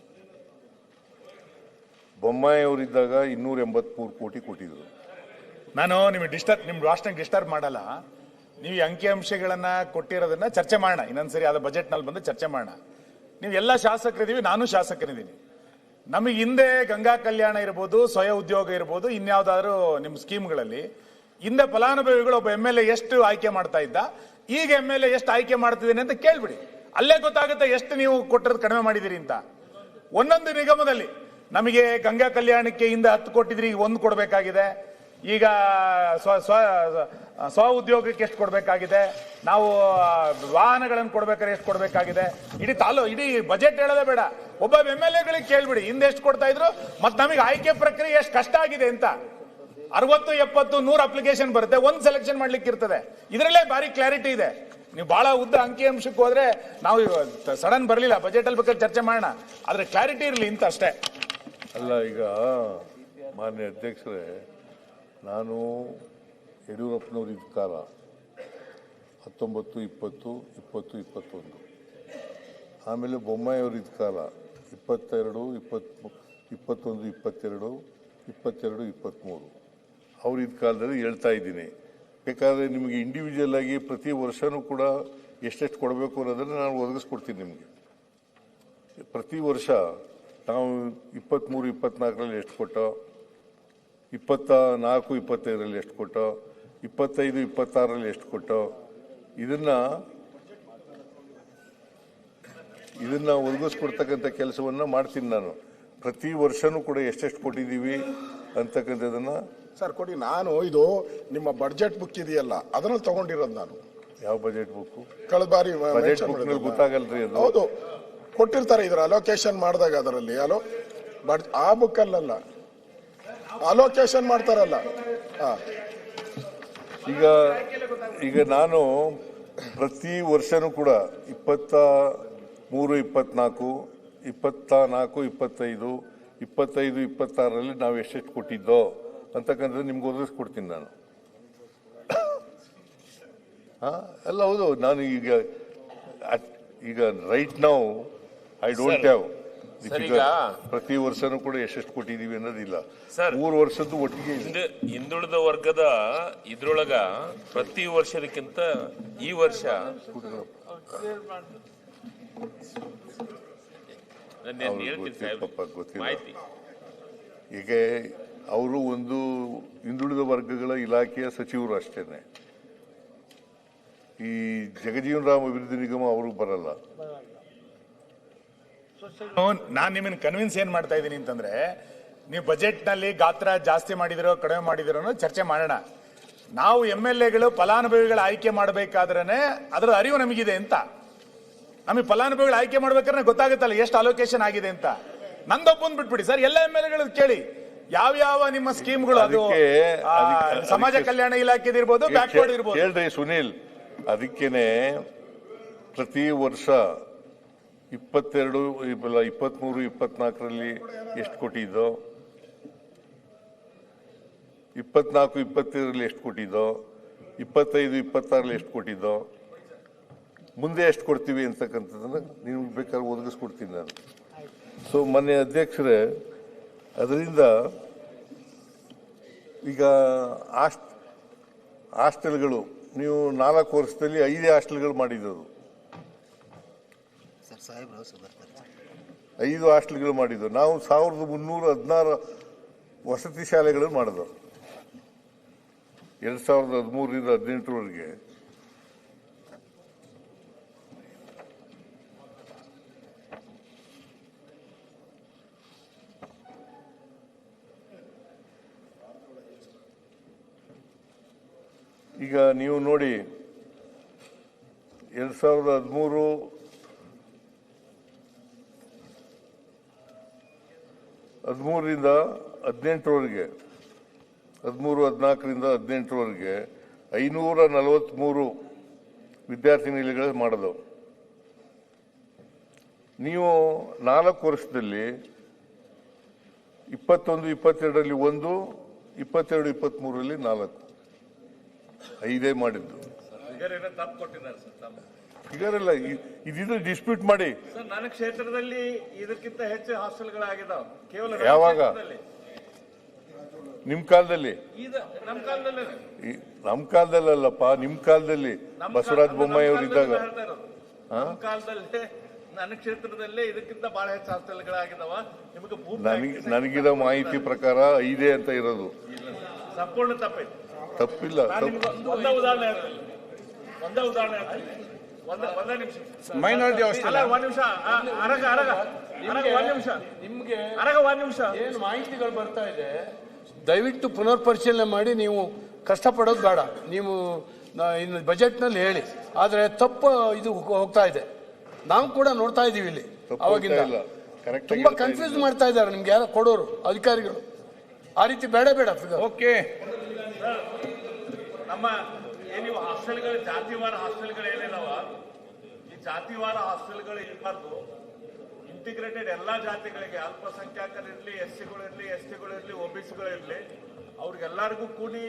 ಬೊಮ್ಮಾಯಿ ಅವರಿದ್ದಾಗ 283 ಕೋಟಿ ಕೊಟ್ಟಿದ್ರು. ನಾನು ನಿಮ್ಮ ರಾಷ್ಟ್ರಕ್ಕೆ ಡಿಸ್ಟರ್ಬ್ ಮಾಡಲ್ಲ. ನೀವು ಈ ಅಂಕಿಅಂಶಗಳನ್ನ ಕೊಟ್ಟಿರೋದನ್ನ ಚರ್ಚೆ ಮಾಡೋಣ ಇನ್ನೊಂದ್ಸರಿ. ಅದ ಬಜೆಟ್ ನಲ್ಲಿ ಬಂದು ಚರ್ಚೆ ಮಾಡೋಣ. ನೀವು ಎಲ್ಲ ಶಾಸಕರಿದ್ದೀವಿ, ನಾನು ಶಾಸಕರಿದ್ದೀನಿ. ನಮಗೆ ಹಿಂದೆ ಗಂಗಾ ಕಲ್ಯಾಣ ಇರ್ಬೋದು, ಸ್ವಯಂ ಉದ್ಯೋಗ ಇರ್ಬೋದು, ಇನ್ಯಾವುದಾದ್ರು ನಿಮ್ಮ ಸ್ಕೀಮ್ಗಳಲ್ಲಿ ಹಿಂದೆ ಫಲಾನುಭವಿಗಳು ಒಬ್ಬ MLA ಎಷ್ಟು ಆಯ್ಕೆ ಮಾಡ್ತಾ ಇದ್ದ, ಈಗ MLA ಎಷ್ಟು ಆಯ್ಕೆ ಮಾಡ್ತಿದ್ದೀನಿ ಅಂತ ಕೇಳ್ಬಿಡಿ. ಅಲ್ಲೇ ಗೊತ್ತಾಗುತ್ತೆ ಎಷ್ಟು ನೀವು ಕೊಟ್ಟಿರೋದು ಕಡಿಮೆ ಮಾಡಿದಿರಿ ಅಂತ. ಒಂದೊಂದು ನಿಗಮದಲ್ಲಿ ನಮಗೆ ಗಂಗಾ ಕಲ್ಯಾಣಕ್ಕೆ ಹಿಂದೆ 10 ಕೊಟ್ಟಿದ್ರಿ, ಈಗ 1 ಕೊಡಬೇಕಾಗಿದೆ. ಈಗ ಸ್ವ ಉದ್ಯೋಗಕ್ಕೆ ಎಷ್ಟು ಕೊಡಬೇಕಾಗಿದೆ, ನಾವು ವಾಹನಗಳನ್ನು ಕೊಡ್ಬೇಕಾದ್ರೆ ಎಷ್ಟು ಕೊಡಬೇಕಾಗಿದೆ, ಇಡೀ ಬಜೆಟ್ ಹೇಳೋದೇ ಬೇಡ. ಒಬ್ಬ MLA ಗಳಿಗೆ ಕೇಳ್ಬಿಡಿ ಹಿಂದೆ ಎಷ್ಟು ಕೊಡ್ತಾ ಇದ್ರು, ಮತ್ತೆ ನಮಗೆ ಆಯ್ಕೆ ಪ್ರಕ್ರಿಯೆ ಎಷ್ಟು ಕಷ್ಟ ಆಗಿದೆ ಅಂತ. 60, 70, 100 ಅಪ್ಲಿಕೇಶನ್ ಬರುತ್ತೆ, 1 ಸೆಲೆಕ್ಷನ್ ಮಾಡ್ಲಿಕ್ಕೆ ಇರ್ತದೆ. ಇದರಲ್ಲೇ ಭಾರಿ ಕ್ಲಾರಿಟಿ ಇದೆ. ನೀವು ಬಹಳ ಉದ್ದ ಅಂಕಿಅಂಶಕ್ಕೆ ಹೋದ್ರೆ ನಾವು ಸಡನ್ ಬರಲಿಲ್ಲ, ಬಜೆಟ್ ಅಲ್ಲಿ ಬೇಕಾದ್ರೆ ಚರ್ಚೆ ಮಾಡೋಣ, ಆದ್ರೆ ಕ್ಲಾರಿಟಿ ಇರಲಿ ಅಂತ ಅಷ್ಟೇ. ಅಲ್ಲ, ಈಗ ಮಾನ್ಯ ಅಧ್ಯಕ್ಷರೇ, ನಾನು ಯಡಿಯೂರಪ್ಪನವ್ರ ಇದ್ದ ಕಾಲ 19, 20, 20, 21, ಆಮೇಲೆ ಬೊಮ್ಮಾಯಿ ಅವ್ರ ಇದ್ದ ಕಾಲ 22, 21, 22, 22, 23 ಅವ್ರ ಇದ್ದ ಕಾಲದಲ್ಲಿ ಹೇಳ್ತಾ ಇದ್ದೀನಿ. ಬೇಕಾದ್ರೆ ನಿಮಗೆ ಇಂಡಿವಿಜುವಲ್ ಆಗಿ ಪ್ರತಿ ವರ್ಷನೂ ಕೂಡ ಎಷ್ಟೆಷ್ಟು ಕೊಡಬೇಕು ಅನ್ನೋದನ್ನು ನಾನು ಒದಗಿಸ್ಕೊಡ್ತೀನಿ ನಿಮಗೆ. ಪ್ರತಿ ವರ್ಷ ನಾವು 23, 24ರಲ್ಲಿ ಎಷ್ಟು ಕೊಟ್ಟೋ, 24, 25ರಲ್ಲಿ ಎಷ್ಟು ಕೊಟ್ಟೋ, 25, 26ರಲ್ಲಿ ಎಷ್ಟು ಕೊಟ್ಟೋ, ಇದನ್ನ ಒದಗಿಸ್ಕೊಡ್ತಕ್ಕಂಥ ಕೆಲಸವನ್ನ ಮಾಡ್ತೀನಿ ನಾನು. ಪ್ರತಿ ವರ್ಷನೂ ಕೂಡ ಎಷ್ಟೆಷ್ಟು ಕೊಟ್ಟಿದ್ದೀವಿ ಅಂತಕ್ಕಂಥದನ್ನ ಸರ್ ಕೊಡಿ. ನಾನು ಇದು ನಿಮ್ಮ ಬಡ್ಜೆಟ್ ಬುಕ್ ಇದೆಯಲ್ಲ ಅದರಲ್ಲಿ ತಗೊಂಡಿರೋದು ನಾನು. ಯಾವ ಬಜೆಟ್ ಬುಕ್? ಕಳೆದ ಬಾರಿ ಬಜೆಟ್ ಬುಕ್ ಗೊತ್ತಾಗಲ್ರಿ ಅದು. ಹೌದು, ಕೊಟ್ಟಿರ್ತಾರೆ ಇದ್ರ ಅಲೋಕೇಶನ್ ಮಾಡಿದಾಗ ಅದರಲ್ಲಿ ಆ ಬುಕ್ ಅಲ್ಲಲ್ಲ, ಅಲೋಕೇಶನ್ ಮಾಡ್ತಾರಲ್ಲ. ಈಗ ನಾನು ಪ್ರತಿ ವರ್ಷನೂ ಕೂಡ 23, 24, 24, 25, 25, 26ರಲ್ಲಿ ನಾವು ಎಷ್ಟೆಷ್ಟು ಕೊಟ್ಟಿದ್ದೋ ಅಂತಕ್ಕಂಥದ್ದು ನಿಮ್ಗೆ ಒದಗಿಸ್ಕೊಡ್ತೀನಿ ನಾನು. ಅಲ್ಲ, ಹೌದು. ನಾನು ಈಗ right now I don't have ಪ್ರತಿ ವರ್ಷನೂ ಕೂಡ ಎಷ್ಟೆಷ್ಟು ಕೊಟ್ಟಿದೀವಿ ಅನ್ನೋದಿಲ್ಲ. 3 ವರ್ಷದ್ದು ಒಟ್ಟಿಗೆ ಹಿಂದುಳಿದ ವರ್ಗದ ಇದ್ರೊಳಗ ಪ್ರತಿ ವರ್ಷದಕ್ಕಿಂತ ಈ ವರ್ಷ ಗೊತ್ತಿಲ್ಲ. ಈಗ ಅವರು ಒಂದು ಹಿಂದುಳಿದ ವರ್ಗಗಳ ಇಲಾಖೆಯ ಸಚಿವರು ಅಷ್ಟೇನೆ. ಈ ಜಗಜೀವನ್ ರಾಮ್ ಅಭಿವೃದ್ಧಿ ನಿಗಮ ಅವರು ಬರಲ್ಲ. ನಾನು ನಿಮ್ಮನ್ನು ಕನ್ವಿನ್ಸ್ ಏನ್ ಮಾಡ್ತಾ ಇದ್ದೀನಿ ಅಂತಂದ್ರೆ, ನೀವು ಬಜೆಟ್ ನಲ್ಲಿ ಗಾತ್ರ ಜಾಸ್ತಿ ಮಾಡಿದಿರೋ ಕಡಿಮೆ ಮಾಡಿದಿರೋ ಚರ್ಚೆ ಮಾಡೋಣ. ನಾವು MLAಗಳು ಫಲಾನುಭವಿಗಳ ಆಯ್ಕೆ ಮಾಡಬೇಕಾದ್ರೆ ಅದರ ಅರಿವು ನಮಗಿದೆ ಅಂತ. ನಮಗೆ ಫಲಾನುಭವಿಗಳ ಆಯ್ಕೆ ಮಾಡ್ಬೇಕಾದ್ರೆ ಗೊತ್ತಾಗುತ್ತಲ್ಲ ಎಷ್ಟು ಅಲೋಕೇಶನ್ ಆಗಿದೆ ಅಂತ. ನಂದೊಬ್ಬಂದ್ ಬಿಟ್ಬಿಡಿ ಸರ್, ಎಲ್ಲ MLAಗಳು ಕೇಳಿ ಯಾವ ನಿಮ್ಮ ಸ್ಕೀಮ್ಗಳು, ಅದು ಸಮಾಜ ಕಲ್ಯಾಣ ಇಲಾಖೆ ಇರ್ಬೋದು, ಬ್ಯಾಕ್ವರ್ಡ್ ಇರ್ಬೋದು. ಹೇಳ್ರಿ ಸುನೀಲ್, ಅದಕ್ಕೇನೆ ಪ್ರತಿ ವರ್ಷ 22, 23, 24ರಲ್ಲಿ ಎಷ್ಟು ಕೊಟ್ಟಿದ್ದೋ, 24, 25ರಲ್ಲಿ ಎಷ್ಟು ಕೊಟ್ಟಿದ್ದೋ, 25, 26ರಲ್ಲಿ ಎಷ್ಟು ಕೊಟ್ಟಿದ್ದೋ, ಮುಂದೆ ಎಷ್ಟು ಕೊಡ್ತೀವಿ ಅಂತಕ್ಕಂಥದ್ದನ್ನ ನೀವು ಬೇಕಾದ್ರೆ ಒದಗಿಸ್ಕೊಡ್ತೀನಿ ನಾನು. ಸೊ ಮೊನ್ನೆ ಅಧ್ಯಕ್ಷರೇ, ಅದರಿಂದ ಈಗ ಹಾಸ್ಟೆಲ್ಗಳು ನೀವು 4 ವರ್ಷದಲ್ಲಿ 5 ಹಾಸ್ಟೆಲ್ಗಳು ಮಾಡಿದ್ದು. 5 ಹಾಸ್ಟೆಲ್ಗಳು ಮಾಡಿದ್ದು. ನಾವು 1316 ವಸತಿ ಶಾಲೆಗಳು ಮಾಡಿದ್ದು 2013ರಿಂದ 2018ರವರೆಗೆ. ಈಗ ನೀವು ನೋಡಿ 2013 13ರಿಂದ 18ರವರೆಗೆ, 14ರಿಂದ 18ರವರೆಗೆ 543 ವಿದ್ಯಾರ್ಥಿ ನಿಲಯಗಳು ಮಾಡೋದು. ನೀವು 4 ವರ್ಷದಲ್ಲಿ 21, 22ರಲ್ಲಿ 1, 22, 23ರಲ್ಲಿ 4, 5 ಮಾಡಿದ್ದು. ಫಿಗರೆಲ್ಲ ಇದಿದ್ರೆ ಡಿಸ್ಪ್ಯೂಟ್ ಮಾಡಿ. ನನ್ನ ಕ್ಷೇತ್ರದಲ್ಲಿ ಇದಕ್ಕಿಂತ ಹೆಚ್ಚು ಹಾಸ್ಟೆಲ್ಗಳಾಗಿದ್ದಾವೆ. ಕೇವಲ ಯಾವಾಗ? ನಿಮ್ ಕಾಲದಲ್ಲಿ? ನಮ್ ಕಾಲದಲ್ಲಪ್ಪ, ನಿಮ್ ಕಾಲದಲ್ಲಿ ಬಸವರಾಜ ಬೊಮ್ಮಾಯಿ ಅವರು ಇದ್ದಾಗ. ಕಾಲದಲ್ಲಿ ನನ್ನ ಕ್ಷೇತ್ರದಲ್ಲೇ ಇದಕ್ಕಿಂತ ಬಹಳ ಹೆಚ್ಚು ಹಾಸ್ಟೆಲ್ಗಳಾಗಿದ್ದಾವ. ನಿಮಗೆ ನನಗಿರೋ ಮಾಹಿತಿ ಪ್ರಕಾರ 5 ಅಂತ ಇರೋದು. ಸಂಪೂರ್ಣ ತಪ್ಪಿಲ್ಲ. ತಪ್ಪಿಲ್ಲ. ಒಂದೇ ಉದಾಹರಣೆ ಹೇಳ್ತೀನಿ. ಒಂದೇ ನಿಮಿಷ ಮೈನಾರಿಟಿ ಹಾಸ್ಟೆಲ್ ಅಲ್ಲ, ಒಂದ್ ನಿಮಿಷ ಅರಗ ಒಂದ್ ನಿಮಿಷ ನಿಮ್ಗೆ ಒಂದ್ ನಿಮಿಷ ಏನು ಮಾಹಿತಿಗಳು ಬರ್ತಾ ಇದೆ ದಯವಿಟ್ಟು ಪುನರ್ ಪರಿಶೀಲನೆ ಮಾಡಿ. ನೀವು ಕಷ್ಟಪಡೋದು ಬೇಡ, ನೀವು ಇನ್ನು ಬಜೆಟ್ನಲ್ಲಿ ಹೇಳಿ. ಆದರೆ ತಪ್ಪು ಇದು ಹೋಗ್ತಾ ಇದೆ, ನಾವು ಕೂಡ ನೋಡ್ತಾ ಇದೀವಿ ಇಲ್ಲಿ. ಅವಾಗಿಂದ ತುಂಬಾ ಕನ್ಫ್ಯೂಸ್ ಮಾಡ್ತಾ ಇದ್ದಾರೆ ನಿಮ್ಗೆ ಯಾರೋ ಕೊಡೋರು ಅಧಿಕಾರಿಗಳು. ಆ ರೀತಿ ಬೇಡ ಫಿಗರ್. ಓಕೆ, ನಮ್ಮ ನೀವು ಹಾಸ್ಟೆಲ್ಗಳು ಜಾತಿವಾರ ಹಾಸ್ಟೆಲ್ಗಳು ಏನಿದಾವ, ಈ ಜಾತಿವಾರ ಹಾಸ್ಟೆಲ್ಗಳು ಇರಬಾರ್ದು. ಇಂಟಿಗ್ರೇಟೆಡ್ ಎಲ್ಲಾ ಜಾತಿಗಳಿಗೆ, ಅಲ್ಪಸಂಖ್ಯಾತರಿರ್ಲಿ, ಎಸ್ಟಿಗಳಿರ್ಲಿ, ಒಬಿಸಿಗಳಿರ್ಲಿ, ಅವ್ರಿಗೆಲ್ಲರಿಗೂ ಕೂಡಿ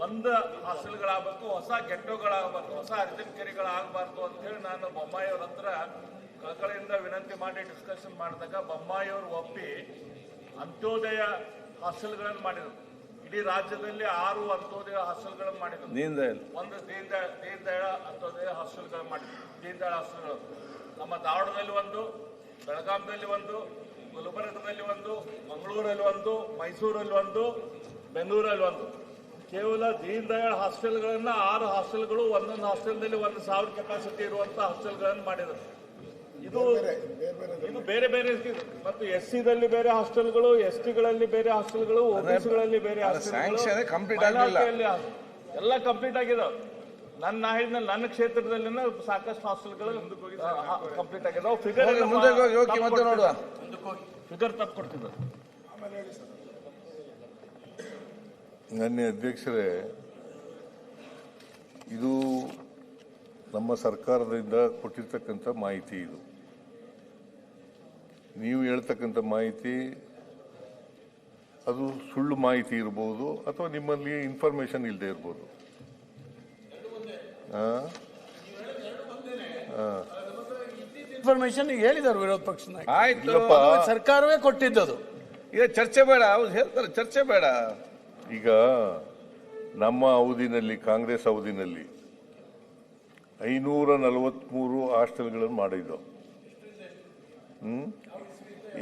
ಒಂದು ಹಾಸ್ಟೆಲ್ಗಳಾಗಬೇಕು, ಹೊಸ ಗೆಟ್ಟೋಗಳಾಗಬೇಕು, ಹೊಸ ಅರ್ಜನ್ ಕೆರೆಗಳಾಗಬಾರ್ದು ಅಂತ ಹೇಳಿ ನಾನು ಬೊಮ್ಮಾಯಿ ಅವ್ರ ಹತ್ರ ಕಳಕಳಿಯಿಂದ ವಿನಂತಿ ಮಾಡಿ ಡಿಸ್ಕಷನ್ ಮಾಡಿದಾಗ ಬೊಮ್ಮಾಯಿ ಅವರು ಒಪ್ಪಿ ಅಂತ್ಯೋದಯ ಹಾಸ್ಟೆಲ್ಗಳನ್ನು ಮಾಡಿದ್ರು. ಇಡೀ ರಾಜ್ಯದಲ್ಲಿ 6 ಅಂತ್ಯೋದಯ ಹಾಸ್ಟೆಲ್ಗಳನ್ನು ಮಾಡಿದ್ರು. ಒಂದು ದೀನ್ ದಯಾಳ ಅಂತ್ಯೋದಯ ಹಾಸ್ಟೆಲ್ಗಳು ಮಾಡಿದ್ರು. ದೀನ್ ದಯಾಳ ಹಾಸ್ಟೆಲ್ಗಳು ನಮ್ಮ ಧಾರವಾಡದಲ್ಲಿ ಒಂದು, ಬೆಳಗಾಂದಲ್ಲಿ ಒಂದು, ಗುಲ್ಬರ್ಗದಲ್ಲಿ ಒಂದು, ಮಂಗಳೂರಲ್ಲಿ ಒಂದು, ಮೈಸೂರಲ್ಲಿ ಒಂದು, ಬೆಂಗಳೂರಲ್ಲಿ ಒಂದು. ಕೇವಲ ದೀನ್ ದಯಾಳ್ ಹಾಸ್ಟೆಲ್ಗಳನ್ನ 6 ಹಾಸ್ಟೆಲ್ಗಳು, ಒಂದೊಂದು ಹಾಸ್ಟೆಲ್ನಲ್ಲಿ 1,000 ಕೆಪಾಸಿಟಿ ಇರುವಂತ ಹಾಸ್ಟೆಲ್ಗಳನ್ನು ಮಾಡಿದ್ರು. ಇದು ಬೇರೆ ಬೇರೆ ಮತ್ತು SC-ದಲ್ಲಿ ಬೇರೆ ಹಾಸ್ಟೆಲ್ಗಳು, ST-ಗಳಲ್ಲಿ ಬೇರೆ ಹಾಸ್ಟೆಲ್ಗಳು, OBC-ಗಳಲ್ಲಿ ಬೇರೆ ಹಾಸ್ಟೆಲ್ಗಳು, ಎಲ್ಲ ಕಂಪ್ಲೀಟ್ ಆಗಿದಾವೆ. ನನ್ನ ಕ್ಷೇತ್ರದಲ್ಲಿ ಸಾಕಷ್ಟು ಹಾಸ್ಟೆಲ್ಗಳು ಕಂಪ್ಲೀಟ್ ಆಗಿದಾವೆ. ಫಿಗರ್ ತಪ್ಪು ಕೊಡ್ತಿದ್ದಾರೆ. ನನ್ನ ಅಧ್ಯಕ್ಷರೇ, ಇದು ನಮ್ಮ ಸರ್ಕಾರದಿಂದ ಕೊಟ್ಟಿರ್ತಕ್ಕಂಥ ಮಾಹಿತಿ. ಇದು ನೀವು ಹೇಳ್ತಕ್ಕಂಥ ಮಾಹಿತಿ ಅದು ಸುಳ್ಳು ಮಾಹಿತಿ ಇರ್ಬೋದು, ಅಥವಾ ನಿಮ್ಮಲ್ಲಿ ಇನ್ಫಾರ್ಮೇಶನ್ ಇಲ್ಲದೆ ಇರ್ಬೋದು. ಇನ್ಫಾರ್ಮೇಶನ್ ಈಗ ಹೇಳಿದ್ದಾರೆ ವಿರೋಧ ಪಕ್ಷ ನಾಯಕರು. ಆಯ್ತು, ಸರ್ಕಾರವೇ ಕೊಟ್ಟಿದ್ದದು. ಈಗ ಚರ್ಚೆ ಬೇಡ, ಅವ್ರು ಹೇಳ್ತಾರೆ ಚರ್ಚೆ ಬೇಡ. ಈಗ ನಮ್ಮ ಅವಧಿನಲ್ಲಿ, ಕಾಂಗ್ರೆಸ್ ಅವಧಿನಲ್ಲಿ 543 ಹಾಸ್ಟೆಲ್ಗಳನ್ನು ಮಾಡಿದ್ದು.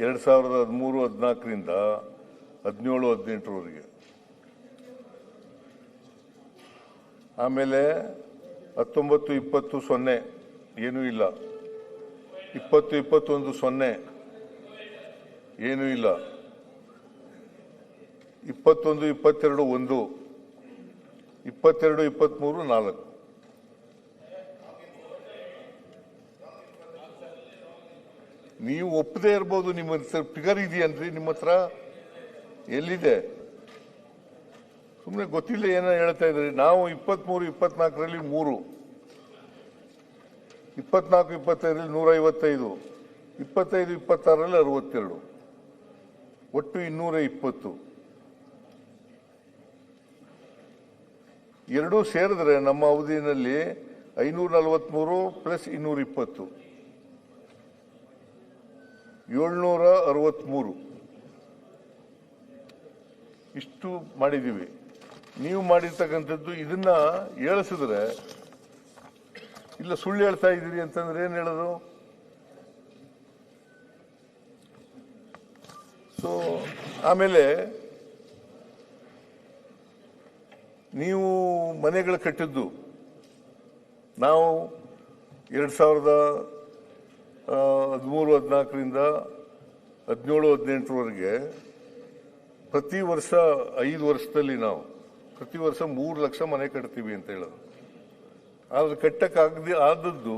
2013-14ರಿಂದ 17-18ರವರೆಗೆ. ಆಮೇಲೆ 19-20 0 ಏನೂ ಇಲ್ಲ, 20-21 0 ಏನೂ ಇಲ್ಲ, 21-22 1, 22-23 4. ನೀವು ಒಪ್ಪದೇ ಇರ್ಬೋದು. ನಿಮ್ಮ ಫಿಗರ್ ಇದೆಯನ್ರಿ ನಿಮ್ಮ ಹತ್ರ? ಎಲ್ಲಿದೆ? ಸುಮ್ಮನೆ ಗೊತ್ತಿಲ್ಲ ಏನೋ ಹೇಳ್ತಾ ಇದ್ರಿ. ನಾವು 23-24ರಲ್ಲಿ 3, 24-25ರಲ್ಲಿ 155, 25-26ರಲ್ಲಿ 62, ಒಟ್ಟು 220. ಎರಡೂ ಸೇರಿದ್ರೆ ನಮ್ಮ ಅವಧಿಯಲ್ಲಿ 543 ಪ್ಲಸ್ 220, 763 ಇಷ್ಟು ಮಾಡಿದ್ದೀವಿ. ನೀವು ಮಾಡಿರ್ತಕ್ಕಂಥದ್ದು ಇದನ್ನ ಹೇಳಿಸಿದ್ರೆ, ಇಲ್ಲ ಸುಳ್ಳು ಹೇಳ್ತಾ ಇದ್ದೀರಿ ಅಂತಂದ್ರೆ ಏನ್ ಹೇಳೋದು? ಸೊ ಆಮೇಲೆ ನೀವು ಮನೆಗಳು ಕಟ್ಟಿದ್ದು ನಾವು 2013-14ರಿಂದ 17-18ರವರೆಗೆ ಪ್ರತಿ ವರ್ಷ 5 ವರ್ಷದಲ್ಲಿ ನಾವು ಪ್ರತಿ ವರ್ಷ 3 ಲಕ್ಷ ಮನೆ ಕಟ್ತೀವಿ ಅಂತ ಹೇಳೋದು. ಆದ್ರೆ ಕಟ್ಟಕ್ಕಾಗದೆ ಆದದ್ದು